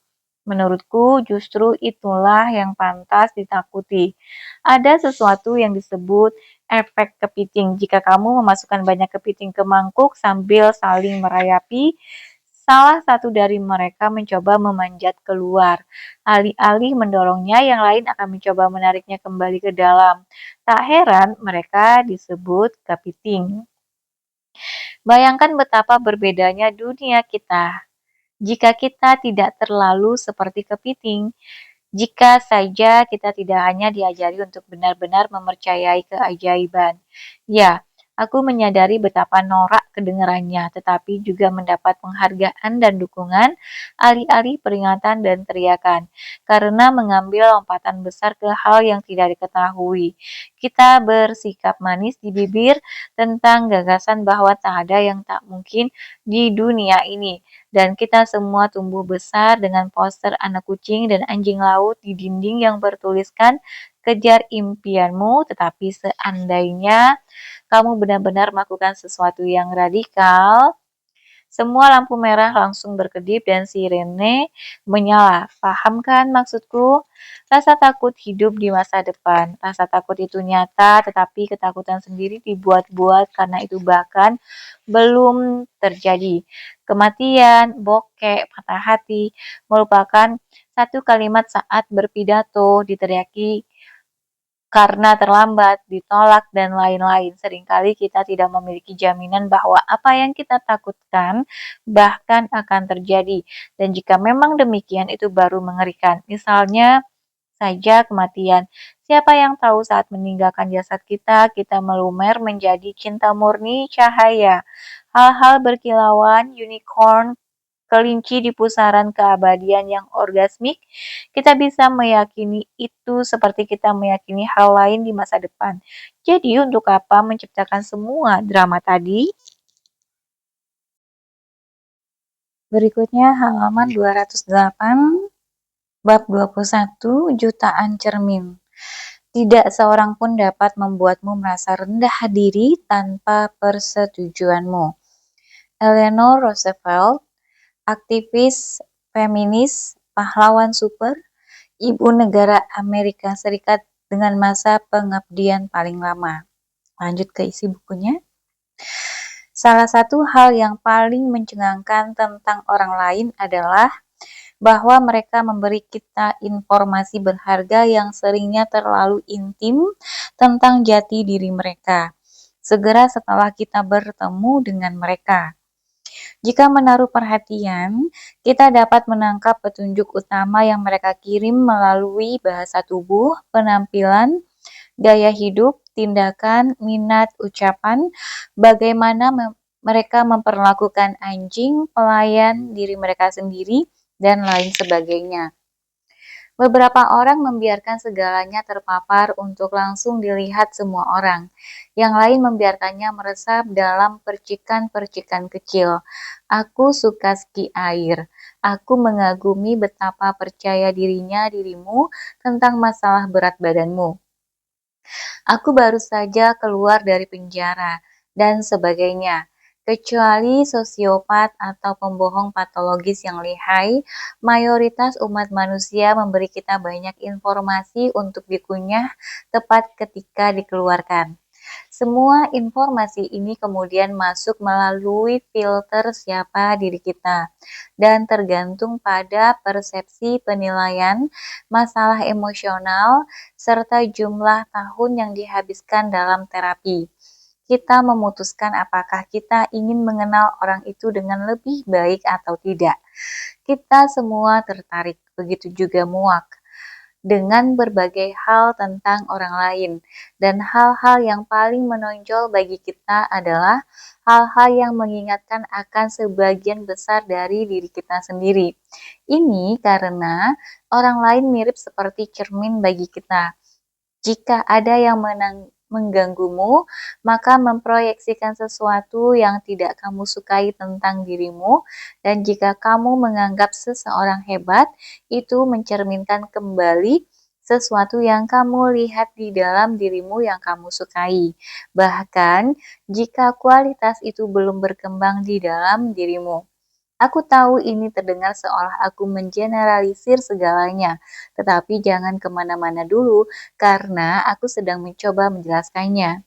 Menurutku, justru itulah yang pantas ditakuti. Ada sesuatu yang disebut efek kepiting. Jika kamu memasukkan banyak kepiting ke mangkuk sambil saling merayapi, salah satu dari mereka mencoba memanjat keluar. Alih-alih mendorongnya, yang lain akan mencoba menariknya kembali ke dalam. Tak heran mereka disebut kepiting. Bayangkan betapa berbedanya dunia kita jika kita tidak terlalu seperti kepiting. Jika saja kita tidak hanya diajari untuk benar-benar mempercayai keajaiban. Ya, aku menyadari betapa norak kedengarannya, tetapi juga mendapat penghargaan dan dukungan, alih-alih peringatan dan teriakan, karena mengambil lompatan besar ke hal yang tidak diketahui. Kita bersikap manis di bibir tentang gagasan bahwa tak ada yang tak mungkin di dunia ini dan kita semua tumbuh besar dengan poster anak kucing dan anjing laut di dinding yang bertuliskan kejar impianmu, tetapi seandainya kamu benar-benar melakukan sesuatu yang radikal, semua lampu merah langsung berkedip dan sirene menyala. Paham kan maksudku? Rasa takut hidup di masa depan. Rasa takut itu nyata, tetapi ketakutan sendiri dibuat-buat karena itu bahkan belum terjadi. Kematian, bokek, patah hati, merupakan satu kalimat saat berpidato, diteriaki karena terlambat, ditolak, dan lain-lain. Seringkali kita tidak memiliki jaminan bahwa apa yang kita takutkan bahkan akan terjadi. Dan jika memang demikian, itu baru mengerikan. Misalnya saja kematian. Siapa yang tahu saat meninggalkan jasad kita, kita melumer menjadi cinta murni cahaya. Hal-hal berkilauan, unicorn, kelinci di pusaran keabadian yang orgasmik, kita bisa meyakini itu seperti kita meyakini hal lain di masa depan. Jadi, untuk apa menciptakan semua drama tadi? Berikutnya halaman 208, bab 21, jutaan cermin. Tidak seorang pun dapat membuatmu merasa rendah diri tanpa persetujuanmu. Eleanor Roosevelt, aktivis feminis, pahlawan super, ibu negara Amerika Serikat dengan masa pengabdian paling lama. Lanjut ke isi bukunya. Salah satu hal yang paling mencengangkan tentang orang lain adalah bahwa mereka memberi kita informasi berharga yang seringnya terlalu intim tentang jati diri mereka, segera setelah kita bertemu dengan mereka. Jika menaruh perhatian, kita dapat menangkap petunjuk utama yang mereka kirim melalui bahasa tubuh, penampilan, gaya hidup, tindakan, minat, ucapan, bagaimana mereka memperlakukan anjing, pelayan, diri mereka sendiri, dan lain sebagainya. Beberapa orang membiarkan segalanya terpapar untuk langsung dilihat semua orang. Yang lain membiarkannya meresap dalam percikan-percikan kecil. Aku suka ski air. Aku mengagumi betapa percaya dirinya dirimu tentang masalah berat badanmu. Aku baru saja keluar dari penjara, dan sebagainya. Kecuali sosiopat atau pembohong patologis yang lihai, mayoritas umat manusia memberi kita banyak informasi untuk dikunyah tepat ketika dikeluarkan. Semua informasi ini kemudian masuk melalui filter siapa diri kita dan tergantung pada persepsi penilaian, masalah emosional, serta jumlah tahun yang dihabiskan dalam terapi. Kita memutuskan apakah kita ingin mengenal orang itu dengan lebih baik atau tidak. Kita semua tertarik, begitu juga muak dengan berbagai hal tentang orang lain, dan hal-hal yang paling menonjol bagi kita adalah hal-hal yang mengingatkan akan sebagian besar dari diri kita sendiri. Ini karena orang lain mirip seperti cermin bagi kita. Jika ada yang mengganggumu, maka memproyeksikan sesuatu yang tidak kamu sukai tentang dirimu, dan jika kamu menganggap seseorang hebat, itu mencerminkan kembali sesuatu yang kamu lihat di dalam dirimu yang kamu sukai. Bahkan, jika kualitas itu belum berkembang di dalam dirimu. Aku tahu ini terdengar seolah aku mengeneralisir segalanya, tetapi jangan kemana-mana dulu, karena aku sedang mencoba menjelaskannya.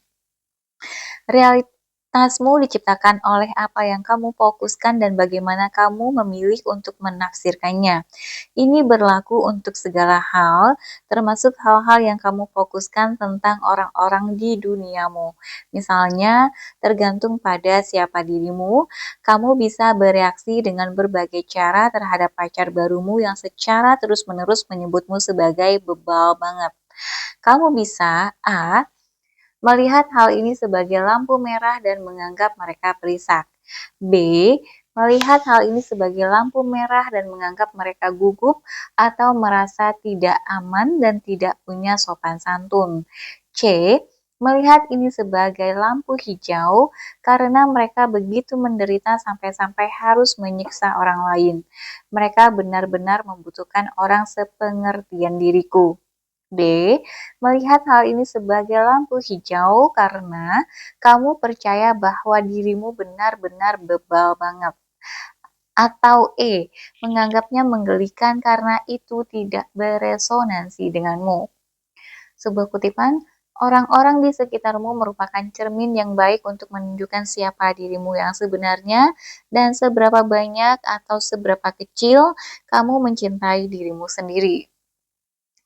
Realitasmu diciptakan oleh apa yang kamu fokuskan dan bagaimana kamu memilih untuk menafsirkannya. Ini berlaku untuk segala hal, termasuk hal-hal yang kamu fokuskan tentang orang-orang di duniamu. Misalnya, tergantung pada siapa dirimu, kamu bisa bereaksi dengan berbagai cara terhadap pacar barumu yang secara terus-menerus menyebutmu sebagai bebal banget. Kamu bisa A. Melihat hal ini sebagai lampu merah dan menganggap mereka perisak. B. Melihat hal ini sebagai lampu merah dan menganggap mereka gugup atau merasa tidak aman dan tidak punya sopan santun. C. Melihat ini sebagai lampu hijau karena mereka begitu menderita sampai-sampai harus menyiksa orang lain. Mereka benar-benar membutuhkan orang sepengertian diriku. D. Melihat hal ini sebagai lampu hijau karena kamu percaya bahwa dirimu benar-benar bebal banget. Atau E. Menganggapnya menggelikan karena itu tidak beresonansi denganmu. Sebuah kutipan, orang-orang di sekitarmu merupakan cermin yang baik untuk menunjukkan siapa dirimu yang sebenarnya dan seberapa banyak atau seberapa kecil kamu mencintai dirimu sendiri.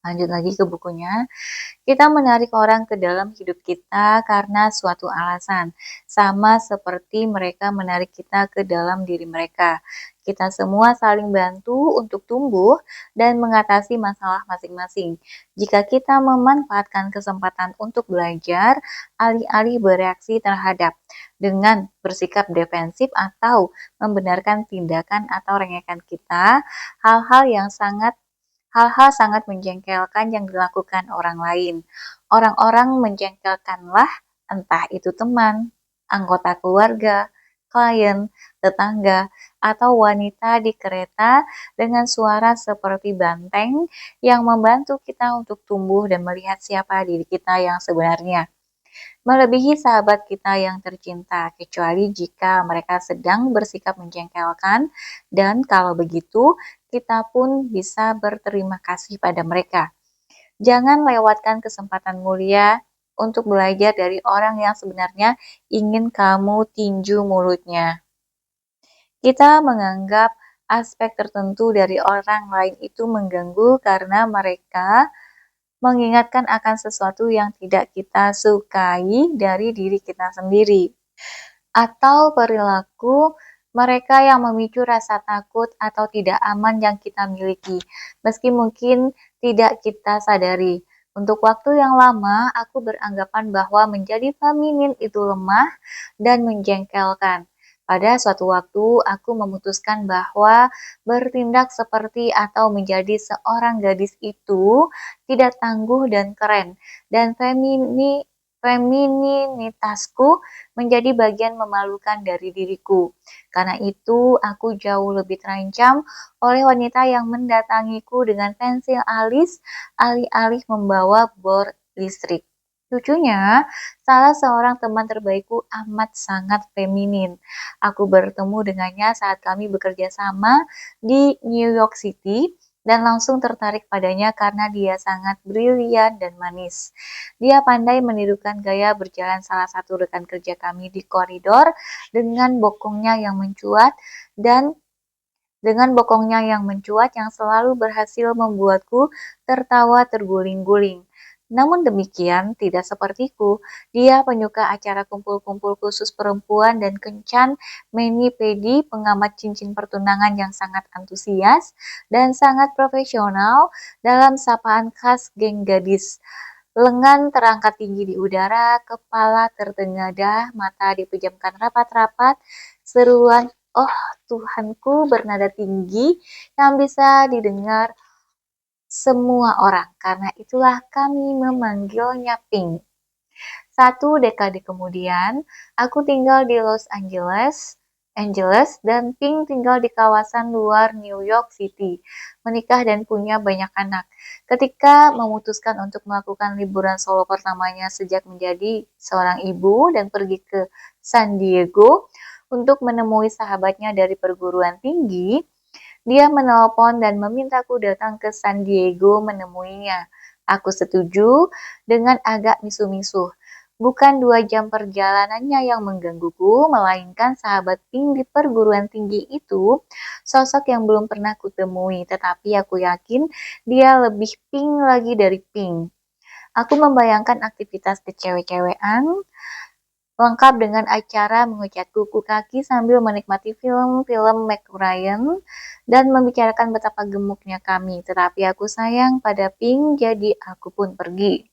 Lanjut lagi ke bukunya. Kita menarik orang ke dalam hidup kita karena suatu alasan, sama seperti mereka menarik kita ke dalam diri mereka. Kita semua saling bantu untuk tumbuh dan mengatasi masalah masing-masing. Jika kita memanfaatkan kesempatan untuk belajar, alih-alih bereaksi terhadap dengan bersikap defensif atau membenarkan tindakan atau rengekan kita, hal-hal yang sangat hal-hal sangat menjengkelkan yang dilakukan orang lain. Orang-orang menjengkelkanlah, entah itu teman, anggota keluarga, klien, tetangga, atau wanita di kereta dengan suara seperti banteng yang membantu kita untuk tumbuh dan melihat siapa diri kita yang sebenarnya melebihi sahabat kita yang tercinta, kecuali jika mereka sedang bersikap menjengkelkan, dan kalau begitu, kita pun bisa berterima kasih pada mereka. Jangan lewatkan kesempatan mulia untuk belajar dari orang yang sebenarnya ingin kamu tinju mulutnya. Kita menganggap aspek tertentu dari orang lain itu mengganggu karena mereka mengingatkan akan sesuatu yang tidak kita sukai dari diri kita sendiri, atau perilaku mereka yang memicu rasa takut atau tidak aman yang kita miliki, meski mungkin tidak kita sadari. Untuk waktu yang lama, aku beranggapan bahwa menjadi feminin itu lemah dan menjengkelkan. Pada suatu waktu, aku memutuskan bahwa bertindak seperti atau menjadi seorang gadis itu tidak tangguh dan keren, dan femininitasku menjadi bagian memalukan dari diriku. Karena itu, aku jauh lebih terancam oleh wanita yang mendatangiku dengan pensil alis alih-alih membawa bor listrik. Lucunya, salah seorang teman terbaikku amat sangat feminin. Aku bertemu dengannya saat kami bekerja sama di New York City dan langsung tertarik padanya karena dia sangat brilian dan manis. Dia pandai menirukan gaya berjalan salah satu rekan kerja kami di koridor dengan bokongnya yang mencuat dan yang selalu berhasil membuatku tertawa terguling-guling. Namun demikian, tidak sepertiku. Dia penyuka acara kumpul-kumpul khusus perempuan dan kencan mani-pedi pengamat cincin pertunangan yang sangat antusias dan sangat profesional dalam sapaan khas geng gadis. Lengan terangkat tinggi di udara, kepala tertengadah, mata dipejamkan rapat-rapat, seruan "Oh Tuhanku" bernada tinggi yang bisa didengar semua orang, karena itulah kami memanggilnya Pink. Satu dekade kemudian, aku tinggal di Los Angeles, dan Pink tinggal di kawasan luar New York City, menikah dan punya banyak anak. Ketika memutuskan untuk melakukan liburan solo pertamanya sejak menjadi seorang ibu dan pergi ke San Diego untuk menemui sahabatnya dari perguruan tinggi, dia menelpon dan memintaku datang ke San Diego menemuinya. Aku setuju dengan agak misu-misu. Bukan 2 jam perjalanannya yang menggangguku, melainkan sahabat Pink di perguruan tinggi itu, sosok yang belum pernah kutemui, tetapi aku yakin dia lebih Pink lagi dari Pink. Aku membayangkan aktivitas kecewek-cewekan lengkap dengan acara mengecat kuku kaki sambil menikmati film-film Meg Ryan dan membicarakan betapa gemuknya kami. Tetapi aku sayang pada Pink, jadi aku pun pergi.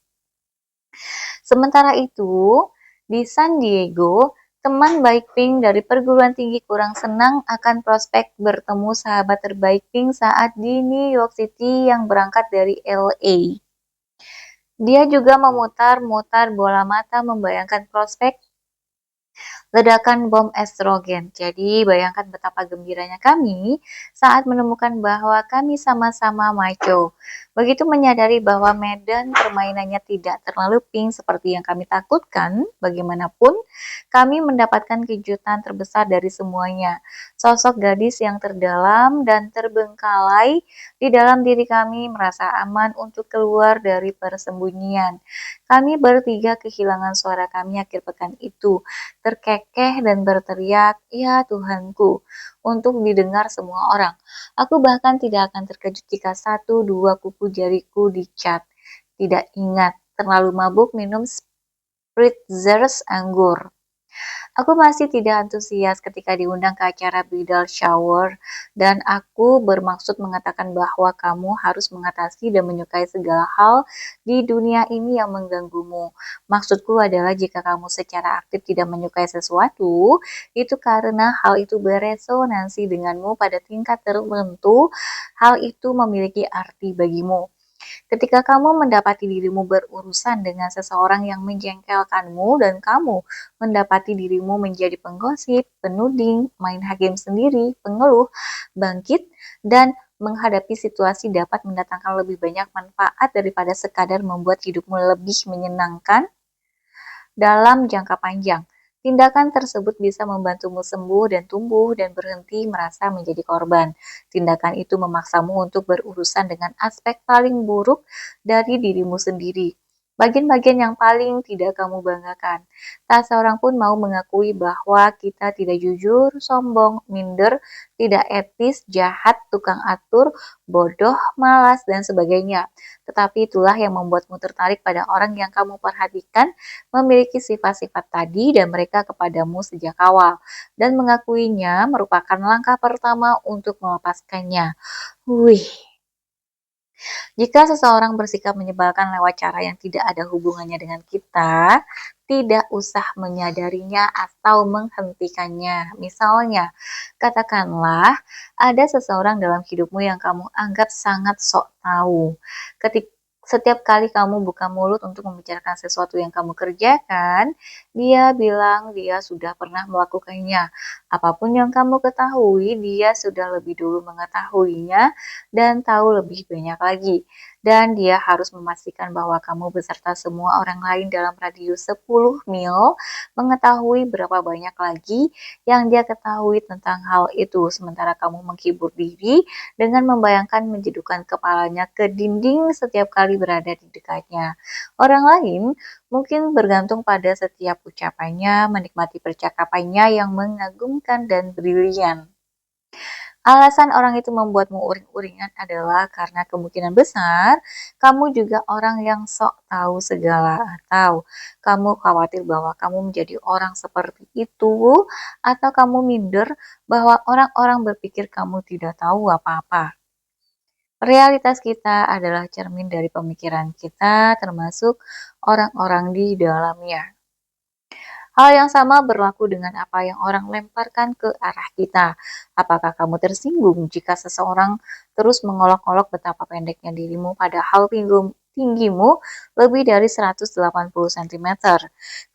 Sementara itu, di San Diego, teman baik Pink dari perguruan tinggi kurang senang akan prospek bertemu sahabat terbaik Pink saat di New York City yang berangkat dari LA. Dia juga memutar-mutar bola mata membayangkan prospek ledakan bom estrogen. Jadi bayangkan betapa gembiranya kami saat menemukan bahwa kami sama-sama macho. Begitu menyadari bahwa medan permainannya tidak terlalu pink seperti yang kami takutkan, bagaimanapun kami mendapatkan kejutan terbesar dari semuanya. Sosok gadis yang terdalam dan terbengkalai di dalam diri kami merasa aman untuk keluar dari persembunyian. Kami bertiga kehilangan suara kami akhir pekan itu, terkekeh dan berteriak, "Ya Tuhanku!" untuk didengar semua orang. Aku bahkan tidak akan terkejut jika satu dua kuku jariku dicat. Tidak ingat, terlalu mabuk minum spritzers anggur. Aku masih tidak antusias ketika diundang ke acara bridal shower, dan aku bermaksud mengatakan bahwa kamu harus mengatasi dan menyukai segala hal di dunia ini yang mengganggumu. Maksudku adalah jika kamu secara aktif tidak menyukai sesuatu, itu karena hal itu beresonansi denganmu pada tingkat tertentu, hal itu memiliki arti bagimu. Ketika kamu mendapati dirimu berurusan dengan seseorang yang menjengkelkanmu dan kamu mendapati dirimu menjadi penggosip, penuding, main hakim sendiri, pengeluh, bangkit, dan menghadapi situasi dapat mendatangkan lebih banyak manfaat daripada sekadar membuat hidupmu lebih menyenangkan dalam jangka panjang. Tindakan tersebut bisa membantumu sembuh dan tumbuh dan berhenti merasa menjadi korban. Tindakan itu memaksamu untuk berurusan dengan aspek paling buruk dari dirimu sendiri. Bagian-bagian yang paling tidak kamu banggakan. Tak seorang pun mau mengakui bahwa kita tidak jujur, sombong, minder, tidak etis, jahat, tukang atur, bodoh, malas, dan sebagainya. Tetapi itulah yang membuatmu tertarik pada orang yang kamu perhatikan memiliki sifat-sifat tadi dan mereka kepadamu sejak awal, dan mengakuinya merupakan langkah pertama untuk melepaskannya. Wih, jika seseorang bersikap menyebalkan lewat cara yang tidak ada hubungannya dengan kita, tidak usah menyadarinya atau menghentikannya. Misalnya, katakanlah ada seseorang dalam hidupmu yang kamu anggap sangat sok tahu. Setiap kali kamu buka mulut untuk membicarakan sesuatu yang kamu kerjakan, dia bilang dia sudah pernah melakukannya. Apapun yang kamu ketahui, dia sudah lebih dulu mengetahuinya dan tahu lebih banyak lagi. Dan dia harus memastikan bahwa kamu beserta semua orang lain dalam radius 10 mil mengetahui berapa banyak lagi yang dia ketahui tentang hal itu. Sementara kamu menghibur diri dengan membayangkan menjedukkan kepalanya ke dinding setiap kali berada di dekatnya. Orang lain mungkin bergantung pada setiap ucapannya, menikmati percakapannya yang mengagumkan dan brilian. Alasan orang itu membuatmu uring-uringan adalah karena kemungkinan besar kamu juga orang yang sok tahu segala, atau kamu khawatir bahwa kamu menjadi orang seperti itu, atau kamu minder bahwa orang-orang berpikir kamu tidak tahu apa-apa. Realitas kita adalah cermin dari pemikiran kita, termasuk orang-orang di dalamnya. Hal yang sama berlaku dengan apa yang orang lemparkan ke arah kita. Apakah kamu tersinggung jika seseorang terus mengolok-olok betapa pendeknya dirimu padahal tinggimu lebih dari 180 cm?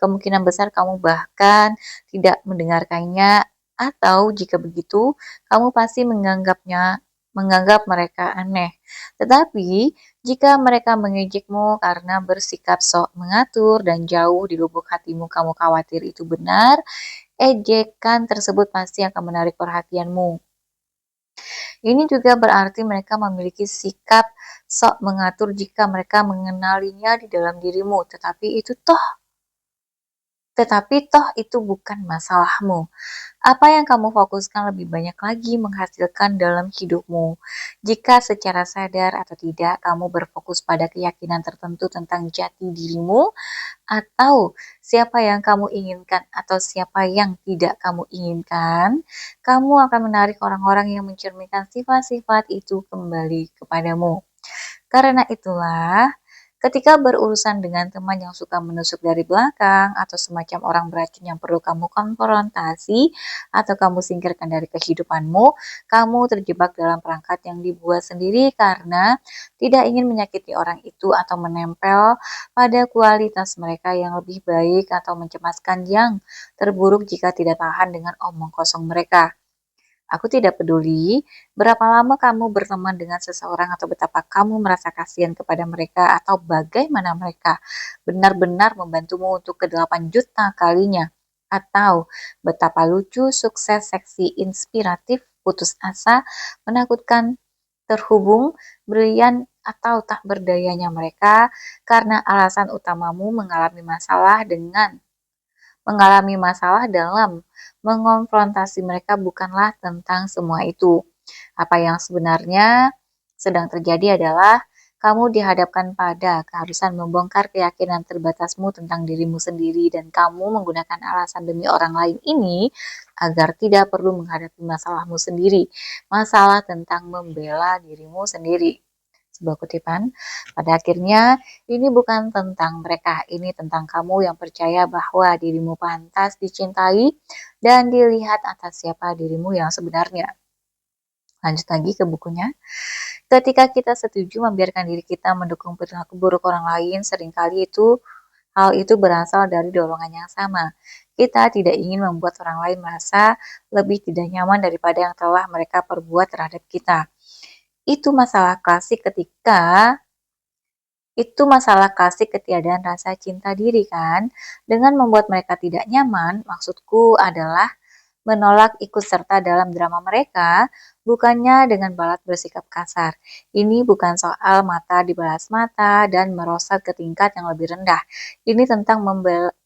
Kemungkinan besar kamu bahkan tidak mendengarkannya, atau jika begitu, kamu pasti menganggap mereka aneh. Tetapi jika mereka mengejekmu karena bersikap sok mengatur dan jauh di lubuk hatimu kamu khawatir itu benar, ejekan tersebut pasti akan menarik perhatianmu. Ini juga berarti mereka memiliki sikap sok mengatur jika mereka mengenalinya di dalam dirimu, tetapi toh itu bukan masalahmu. Apa yang kamu fokuskan lebih banyak lagi menghasilkan dalam hidupmu. Jika secara sadar atau tidak kamu berfokus pada keyakinan tertentu tentang jati dirimu, atau siapa yang kamu inginkan atau siapa yang tidak kamu inginkan, kamu akan menarik orang-orang yang mencerminkan sifat-sifat itu kembali kepadamu. Karena itulah, ketika berurusan dengan teman yang suka menusuk dari belakang atau semacam orang beracun yang perlu kamu konfrontasi atau kamu singkirkan dari kehidupanmu, kamu terjebak dalam perangkat yang dibuat sendiri karena tidak ingin menyakiti orang itu atau menempel pada kualitas mereka yang lebih baik atau mencemaskan yang terburuk jika tidak tahan dengan omong kosong mereka. Aku tidak peduli berapa lama kamu berteman dengan seseorang atau betapa kamu merasa kasihan kepada mereka atau bagaimana mereka benar-benar membantumu untuk ke-8 juta kalinya. Atau betapa lucu, sukses, seksi, inspiratif, putus asa, menakutkan, terhubung, brilian, atau tak berdayanya mereka karena alasan utamamu mengalami masalah dalam Mengonfrontasi mereka bukanlah tentang semua itu. Apa yang sebenarnya sedang terjadi adalah kamu dihadapkan pada keharusan membongkar keyakinan terbatasmu tentang dirimu sendiri dan kamu menggunakan alasan demi orang lain ini agar tidak perlu menghadapi masalahmu sendiri, masalah tentang membela dirimu sendiri. Sebuah kutipan, pada akhirnya ini bukan tentang mereka, ini tentang kamu yang percaya bahwa dirimu pantas dicintai dan dilihat atas siapa dirimu yang sebenarnya. Lanjut lagi ke bukunya. Ketika kita setuju membiarkan diri kita mendukung perilaku buruk orang lain, seringkali hal itu berasal dari dorongan yang sama. Kita tidak ingin membuat orang lain merasa lebih tidak nyaman daripada yang telah mereka perbuat terhadap kita. Itu masalah klasik ketiadaan rasa cinta diri kan? Dengan membuat mereka tidak nyaman, maksudku adalah menolak ikut serta dalam drama mereka, bukannya dengan balat bersikap kasar. Ini bukan soal mata dibalas mata dan merosot ke tingkat yang lebih rendah. Ini tentang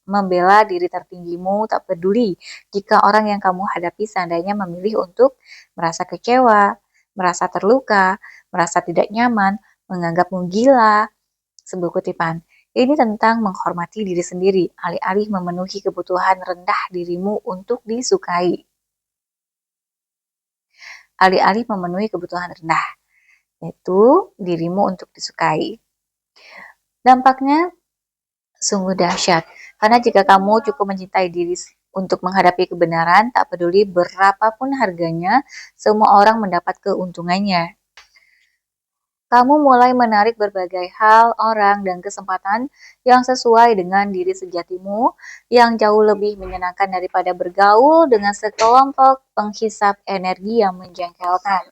membela diri tertinggimu, tak peduli jika orang yang kamu hadapi seandainya memilih untuk merasa kecewa, merasa terluka, merasa tidak nyaman, menganggapmu gila. Sebuah kutipan. Ini tentang menghormati diri sendiri, alih-alih memenuhi kebutuhan rendah dirimu untuk disukai. Alih-alih memenuhi kebutuhan rendah, yaitu dirimu untuk disukai. Dampaknya sungguh dahsyat, karena jika kamu cukup mencintai diri untuk menghadapi kebenaran, tak peduli berapapun harganya, semua orang mendapat keuntungannya. Kamu mulai menarik berbagai hal, orang, dan kesempatan yang sesuai dengan diri sejatimu, yang jauh lebih menyenangkan daripada bergaul dengan sekelompok penghisap energi yang menjengkelkan.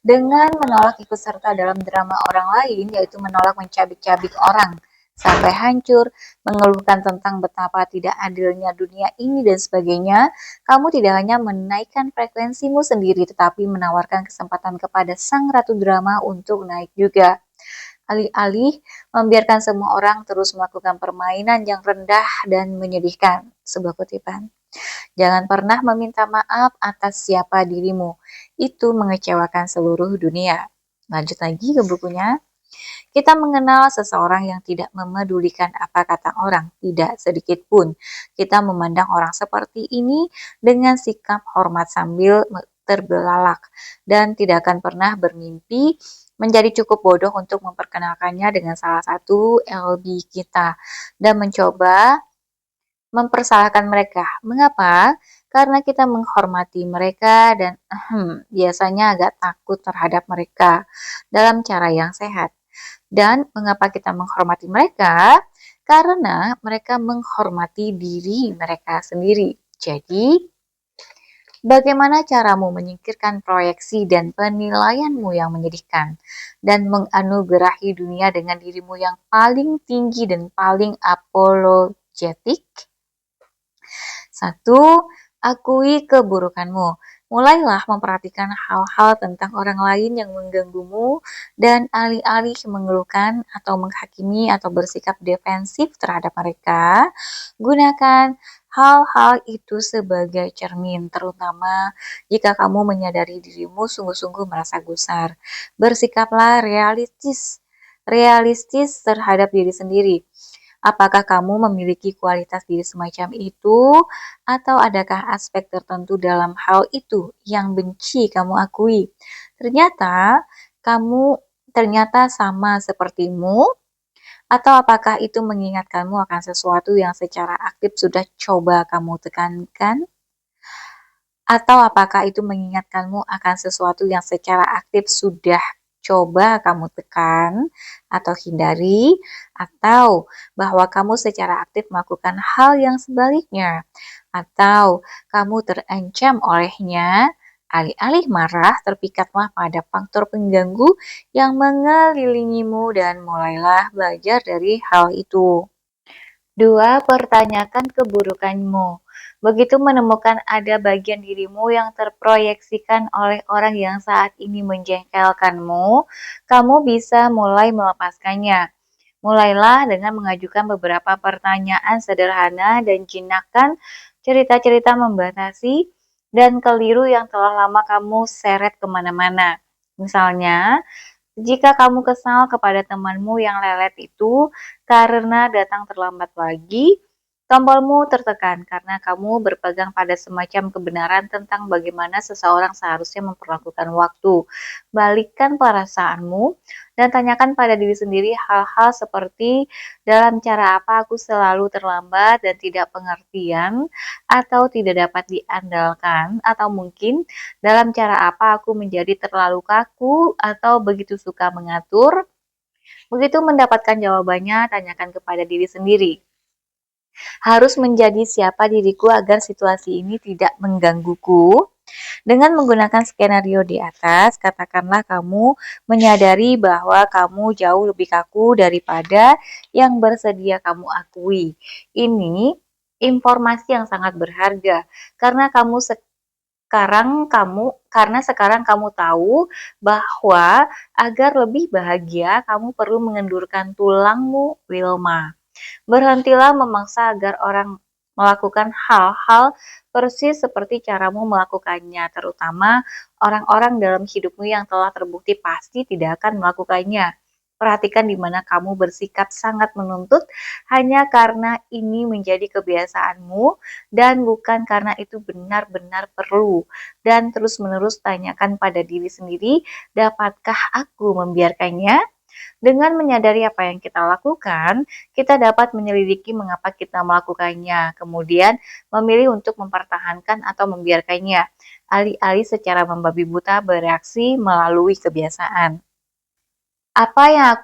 Dengan menolak ikut serta dalam drama orang lain, yaitu menolak mencabik-cabik orang sampai hancur, mengeluhkan tentang betapa tidak adilnya dunia ini dan sebagainya, kamu tidak hanya menaikkan frekuensimu sendiri, tetapi menawarkan kesempatan kepada sang ratu drama untuk naik juga. Alih-alih membiarkan semua orang terus melakukan permainan yang rendah dan menyedihkan. Sebuah kutipan. Jangan pernah meminta maaf atas siapa dirimu. Itu mengecewakan seluruh dunia. Lanjut lagi ke bukunya. Kita mengenal seseorang yang tidak memedulikan apa kata orang, tidak sedikit pun. Kita memandang orang seperti ini dengan sikap hormat sambil terbelalak dan tidak akan pernah bermimpi menjadi cukup bodoh untuk memperkenalkannya dengan salah satu LB kita dan mencoba mempersalahkan mereka. Mengapa? Karena kita menghormati mereka dan biasanya agak takut terhadap mereka dalam cara yang sehat. Dan mengapa kita menghormati mereka? Karena mereka menghormati diri mereka sendiri. Jadi, bagaimana caramu menyingkirkan proyeksi dan penilaianmu yang menyedihkan dan menganugerahi dunia dengan dirimu yang paling tinggi dan paling apologetik? 1. Akui keburukanmu. Mulailah memperhatikan hal-hal tentang orang lain yang mengganggumu dan alih-alih mengeluhkan atau menghakimi atau bersikap defensif terhadap mereka, gunakan hal-hal itu sebagai cermin, terutama jika kamu menyadari dirimu sungguh-sungguh merasa gusar. Bersikaplah realistis terhadap diri sendiri. Apakah kamu memiliki kualitas diri semacam itu, atau adakah aspek tertentu dalam hal itu yang benci kamu akui? Ternyata sama sepertimu, atau apakah itu mengingatkanmu akan sesuatu yang secara aktif sudah coba kamu tekankan? Atau apakah itu mengingatkanmu akan sesuatu yang secara aktif sudah coba kamu tekan atau hindari, atau bahwa kamu secara aktif melakukan hal yang sebaliknya, atau kamu terancam olehnya? Alih-alih marah, terpikatlah pada faktor pengganggu yang mengelilingimu dan mulailah belajar dari hal itu. 2. Pertanyakan keburukanmu. Begitu menemukan ada bagian dirimu yang terproyeksikan oleh orang yang saat ini menjengkelkanmu, kamu bisa mulai melepaskannya. Mulailah dengan mengajukan beberapa pertanyaan sederhana dan jinakkan cerita-cerita membatasi, dan keliru yang telah lama kamu seret kemana-mana. Misalnya, jika kamu kesal kepada temanmu yang lelet itu karena datang terlambat lagi, tombolmu tertekan karena kamu berpegang pada semacam kebenaran tentang bagaimana seseorang seharusnya memperlakukan waktu. Balikkan perasaanmu dan tanyakan pada diri sendiri hal-hal seperti dalam cara apa aku selalu terlambat dan tidak pengertian atau tidak dapat diandalkan, atau mungkin dalam cara apa aku menjadi terlalu kaku atau begitu suka mengatur. Begitu mendapatkan jawabannya, tanyakan kepada diri sendiri. Harus menjadi siapa diriku agar situasi ini tidak menggangguku? Dengan menggunakan skenario di atas, katakanlah kamu menyadari bahwa kamu jauh lebih kaku daripada yang bersedia kamu akui. Ini informasi yang sangat berharga karena sekarang kamu tahu bahwa agar lebih bahagia kamu perlu mengendurkan tulangmu, Wilma. Berhentilah memaksa agar orang melakukan hal-hal persis seperti caramu melakukannya, terutama orang-orang dalam hidupmu yang telah terbukti pasti tidak akan melakukannya. Perhatikan di mana kamu bersikap sangat menuntut hanya karena ini menjadi kebiasaanmu dan bukan karena itu benar-benar perlu. Dan terus-menerus tanyakan pada diri sendiri, dapatkah aku membiarkannya? Dengan menyadari apa yang kita lakukan, kita dapat menyelidiki mengapa kita melakukannya, kemudian memilih untuk mempertahankan atau membiarkannya, alih-alih secara membabi buta bereaksi melalui kebiasaan. Apa yang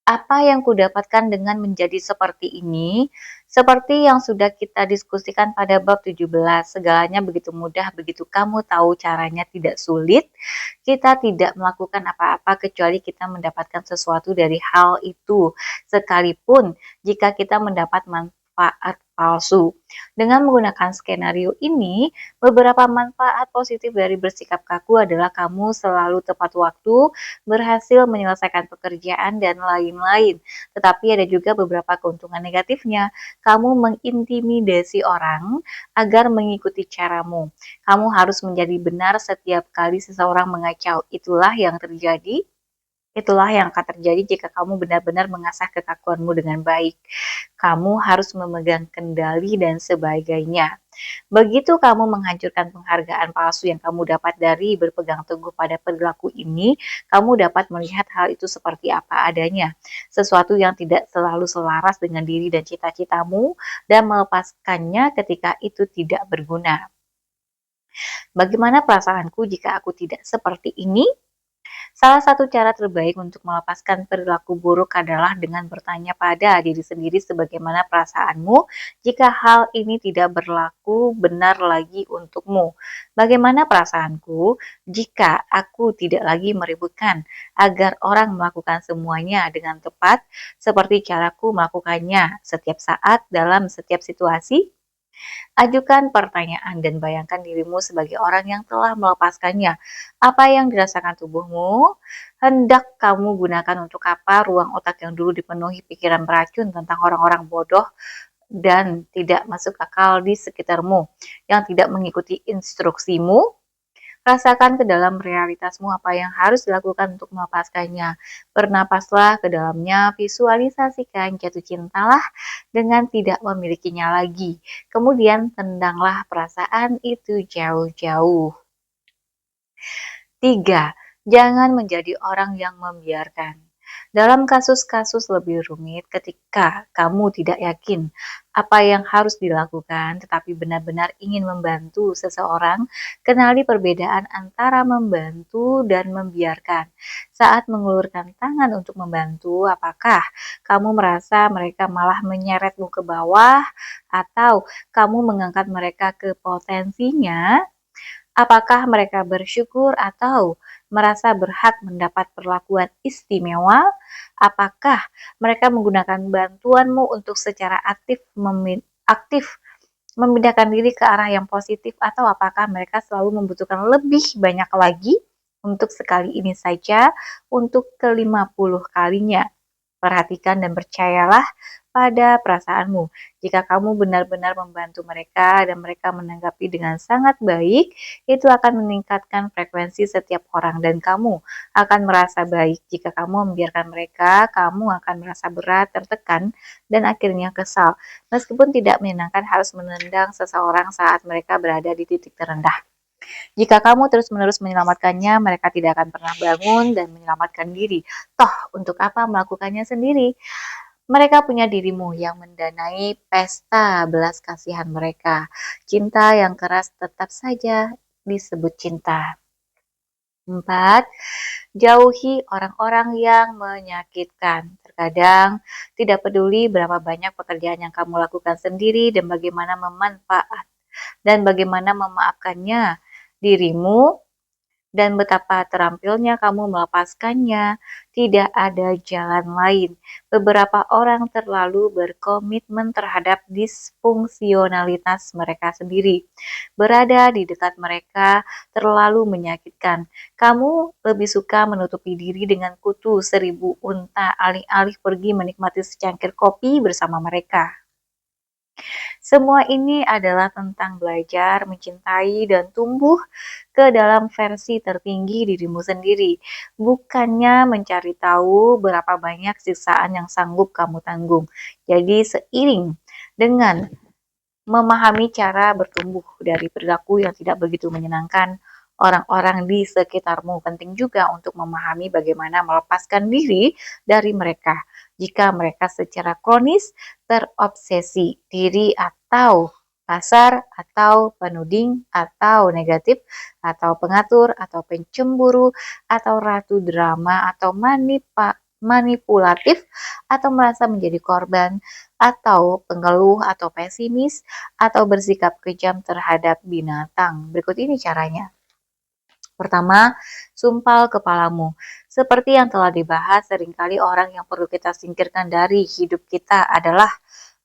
apa yang kudapatkan dengan menjadi seperti ini? Seperti yang sudah kita diskusikan pada bab 17, segalanya begitu mudah, begitu kamu tahu caranya tidak sulit, kita tidak melakukan apa-apa kecuali kita mendapatkan sesuatu dari hal itu, sekalipun jika kita mendapat manfaat palsu. Dengan menggunakan skenario ini, beberapa manfaat positif dari bersikap kaku adalah kamu selalu tepat waktu, berhasil menyelesaikan pekerjaan, dan lain-lain. Tetapi ada juga beberapa keuntungan negatifnya. Kamu mengintimidasi orang agar mengikuti caramu. Kamu harus menjadi benar setiap kali seseorang mengacau. Itulah yang akan terjadi jika kamu benar-benar mengasah kekakuanmu dengan baik. Kamu harus memegang kendali dan sebagainya. Begitu kamu menghancurkan penghargaan palsu yang kamu dapat dari berpegang teguh pada perilaku ini, kamu dapat melihat hal itu seperti apa adanya. Sesuatu yang tidak selalu selaras dengan diri dan cita-citamu dan melepaskannya ketika itu tidak berguna. Bagaimana perasaanku jika aku tidak seperti ini? Salah satu cara terbaik untuk melepaskan perilaku buruk adalah dengan bertanya pada diri sendiri sebagaimana perasaanmu jika hal ini tidak berlaku benar lagi untukmu. Bagaimana perasaanku jika aku tidak lagi meributkan agar orang melakukan semuanya dengan tepat seperti caraku melakukannya setiap saat dalam setiap situasi? Ajukan pertanyaan dan bayangkan dirimu sebagai orang yang telah melepaskannya. Apa yang dirasakan tubuhmu? Hendak kamu gunakan untuk apa ruang otak yang dulu dipenuhi pikiran beracun tentang orang-orang bodoh dan tidak masuk akal di sekitarmu, yang tidak mengikuti instruksimu? Rasakan ke dalam realitasmu apa yang harus dilakukan untuk melepaskannya. Bernapaslah ke dalamnya, visualisasikan jatuh cintalah dengan tidak memilikinya lagi. Kemudian tendanglah perasaan itu jauh-jauh. 3. Jangan menjadi orang yang membiarkan. Dalam kasus-kasus lebih rumit, ketika kamu tidak yakin apa yang harus dilakukan, tetapi benar-benar ingin membantu seseorang, kenali perbedaan antara membantu dan membiarkan. Saat mengulurkan tangan untuk membantu, apakah kamu merasa mereka malah menyeretmu ke bawah, atau kamu mengangkat mereka ke potensinya? Apakah mereka bersyukur atau merasa berhak mendapat perlakuan istimewa? Apakah mereka menggunakan bantuanmu untuk secara aktif memindahkan diri ke arah yang positif, atau apakah mereka selalu membutuhkan lebih banyak lagi untuk sekali ini saja, untuk ke-50 kalinya? Perhatikan dan percayalah pada perasaanmu. Jika kamu benar-benar membantu mereka dan mereka menanggapi dengan sangat baik, itu akan meningkatkan frekuensi setiap orang dan kamu akan merasa baik. Jika kamu membiarkan mereka, kamu akan merasa berat, tertekan, dan akhirnya kesal. Meskipun tidak menyenangkan harus menendang seseorang saat mereka berada di titik terendah. Jika kamu terus-menerus menyelamatkannya, mereka tidak akan pernah bangun dan menyelamatkan diri. Toh, untuk apa melakukannya sendiri? Mereka punya dirimu yang mendanai pesta belas kasihan mereka. Cinta yang keras tetap saja disebut cinta. 4. Jauhi orang-orang yang menyakitkan. Terkadang tidak peduli berapa banyak pekerjaan yang kamu lakukan sendiri dan bagaimana memaafkannya dirimu dan betapa terampilnya kamu melepaskannya, tidak ada jalan lain. Beberapa orang terlalu berkomitmen terhadap disfungsionalitas mereka sendiri. Berada di dekat mereka terlalu menyakitkan. Kamu lebih suka menutupi diri dengan kutu 1000 unta alih-alih pergi menikmati secangkir kopi bersama mereka. Semua ini adalah tentang belajar, mencintai, dan tumbuh ke dalam versi tertinggi dirimu sendiri, bukannya mencari tahu berapa banyak siksaan yang sanggup kamu tanggung. Jadi seiring dengan memahami cara bertumbuh dari perilaku yang tidak begitu menyenangkan orang-orang di sekitarmu. Penting juga untuk memahami bagaimana melepaskan diri dari mereka jika mereka secara kronis terobsesi diri atau kasar atau penuding atau negatif atau pengatur atau pencemburu atau ratu drama atau manipulatif atau merasa menjadi korban atau pengeluh atau pesimis atau bersikap kejam terhadap binatang. Berikut ini caranya. Pertama, sumpal kepalamu. Seperti yang telah dibahas, seringkali orang yang perlu kita singkirkan dari hidup kita adalah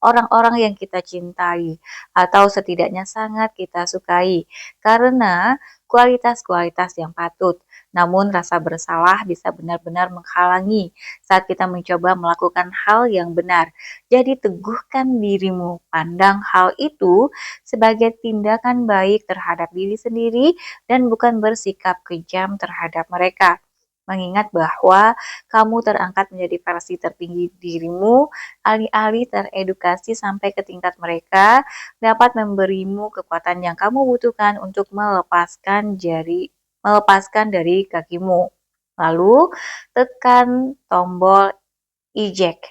orang-orang yang kita cintai atau setidaknya sangat kita sukai karena kualitas-kualitas yang patut. Namun rasa bersalah bisa benar-benar menghalangi saat kita mencoba melakukan hal yang benar. Jadi teguhkan dirimu, pandang hal itu sebagai tindakan baik terhadap diri sendiri dan bukan bersikap kejam terhadap mereka. Mengingat bahwa kamu terangkat menjadi versi tertinggi dirimu, alih-alih teredukasi sampai ke tingkat mereka, dapat memberimu kekuatan yang kamu butuhkan untuk melepaskan dari kakimu. Lalu, tekan tombol eject.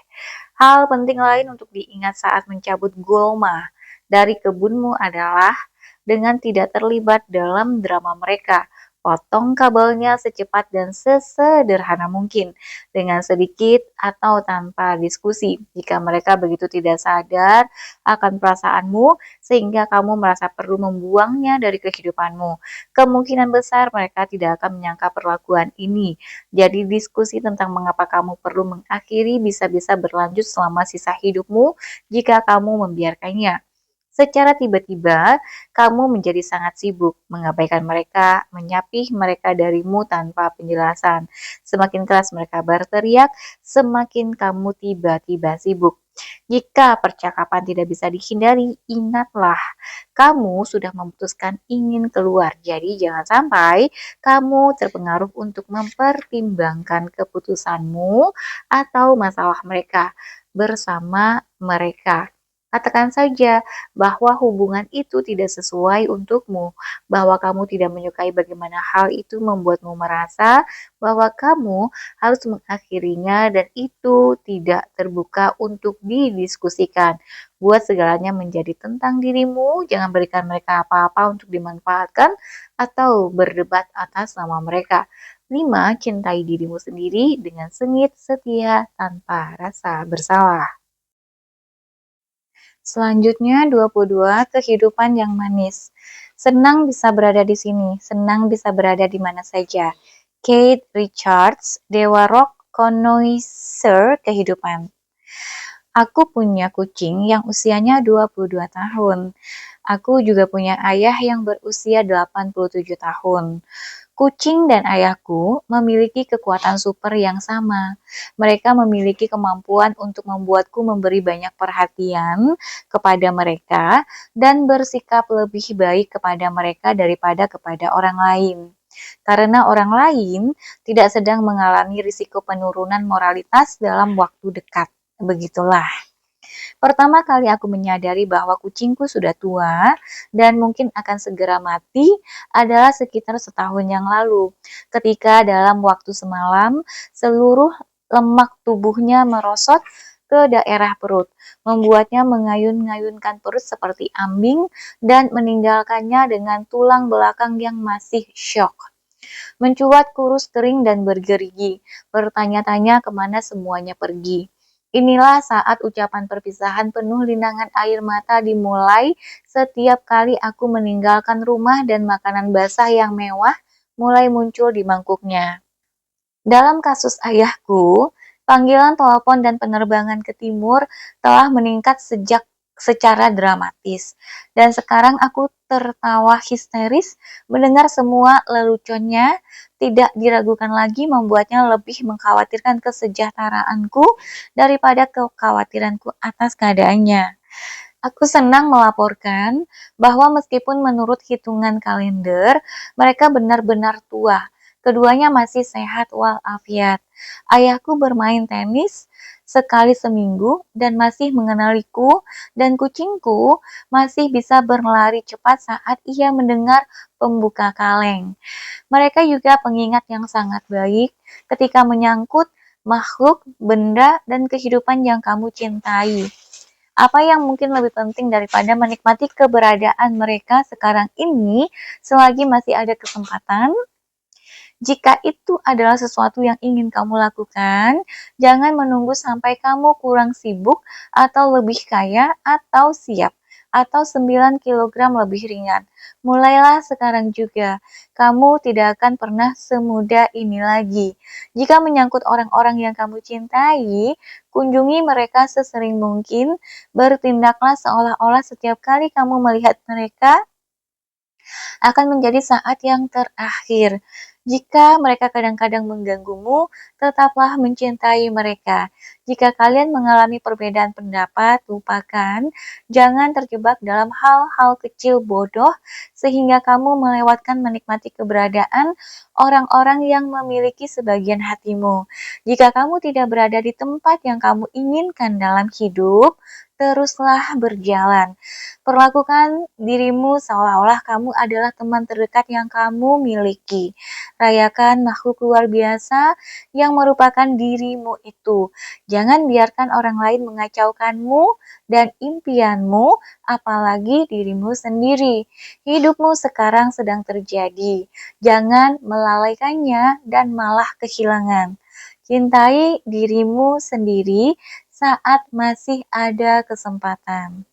Hal penting lain untuk diingat saat mencabut gulma dari kebunmu adalah dengan tidak terlibat dalam drama mereka. Potong kabelnya secepat dan sesederhana mungkin, dengan sedikit atau tanpa diskusi. Jika mereka begitu tidak sadar akan perasaanmu, sehingga kamu merasa perlu membuangnya dari kehidupanmu, kemungkinan besar mereka tidak akan menyangka perlakuan ini. Jadi diskusi tentang mengapa kamu perlu mengakhiri bisa-bisa berlanjut selama sisa hidupmu jika kamu membiarkannya. Secara tiba-tiba, kamu menjadi sangat sibuk, mengabaikan mereka, menyapih mereka darimu tanpa penjelasan. Semakin keras mereka berteriak, semakin kamu tiba-tiba sibuk. Jika percakapan tidak bisa dihindari, ingatlah, kamu sudah memutuskan ingin keluar. Jadi jangan sampai kamu terpengaruh untuk mempertimbangkan keputusanmu atau masalah mereka bersama mereka. Katakan saja bahwa hubungan itu tidak sesuai untukmu, bahwa kamu tidak menyukai bagaimana hal itu membuatmu merasa bahwa kamu harus mengakhirinya dan itu tidak terbuka untuk didiskusikan. Buat segalanya menjadi tentang dirimu, jangan berikan mereka apa-apa untuk dimanfaatkan atau berdebat atas nama mereka. 5. Cintai dirimu sendiri dengan sengit setia tanpa rasa bersalah. Selanjutnya 22, kehidupan yang manis. Senang bisa berada di sini, senang bisa berada di mana saja. Kate Richards, Dewa Rock Connoisseur Kehidupan. Aku punya kucing yang usianya 22 tahun. Aku juga punya ayah yang berusia 87 tahun. Kucing dan ayahku memiliki kekuatan super yang sama. Mereka memiliki kemampuan untuk membuatku memberi banyak perhatian kepada mereka dan bersikap lebih baik kepada mereka daripada kepada orang lain. Karena orang lain tidak sedang mengalami risiko penurunan moralitas dalam waktu dekat. Begitulah. Pertama kali aku menyadari bahwa kucingku sudah tua dan mungkin akan segera mati adalah sekitar setahun yang lalu, ketika dalam waktu semalam seluruh lemak tubuhnya merosot ke daerah perut, membuatnya mengayun-ngayunkan perut seperti ambing dan meninggalkannya dengan tulang belakang yang masih syok. Mencuat kurus kering dan bergerigi, bertanya-tanya kemana semuanya pergi. Inilah saat ucapan perpisahan penuh linangan air mata dimulai setiap kali aku meninggalkan rumah dan makanan basah yang mewah mulai muncul di mangkuknya. Dalam kasus ayahku, panggilan telepon dan penerbangan ke timur telah meningkat sejak secara dramatis. Dan sekarang aku tertawa histeris mendengar semua leluconnya tidak diragukan lagi membuatnya lebih mengkhawatirkan kesejahteraanku daripada kekhawatiranku atas keadaannya. Aku senang melaporkan bahwa meskipun menurut hitungan kalender, mereka benar-benar tua. Keduanya masih sehat walafiat. Ayahku bermain tenis sekali seminggu dan masih mengenaliku, dan kucingku masih bisa berlari cepat saat ia mendengar pembuka kaleng. Mereka juga pengingat yang sangat baik ketika menyangkut makhluk, benda, dan kehidupan yang kamu cintai. Apa yang mungkin lebih penting daripada menikmati keberadaan mereka sekarang ini selagi masih ada kesempatan? Jika itu adalah sesuatu yang ingin kamu lakukan, jangan menunggu sampai kamu kurang sibuk atau lebih kaya atau siap atau 9 kilogram lebih ringan. Mulailah sekarang juga. Kamu tidak akan pernah semudah ini lagi. Jika menyangkut orang-orang yang kamu cintai, kunjungi mereka sesering mungkin. Bertindaklah seolah-olah setiap kali kamu melihat mereka akan menjadi saat yang terakhir. Jika mereka kadang-kadang mengganggumu, tetaplah mencintai mereka. Jika kalian mengalami perbedaan pendapat, lupakan. Jangan terjebak dalam hal-hal kecil bodoh sehingga kamu melewatkan menikmati keberadaan orang-orang yang memiliki sebagian hatimu. Jika kamu tidak berada di tempat yang kamu inginkan dalam hidup, teruslah berjalan. Perlakukan dirimu seolah-olah kamu adalah teman terdekat yang kamu miliki. Rayakan makhluk luar biasa yang merupakan dirimu itu. Jangan biarkan orang lain mengacaukanmu dan impianmu, apalagi dirimu sendiri. Hidupmu sekarang sedang terjadi. Jangan melalaikannya dan malah kehilangan. Cintai dirimu sendiri saat masih ada kesempatan.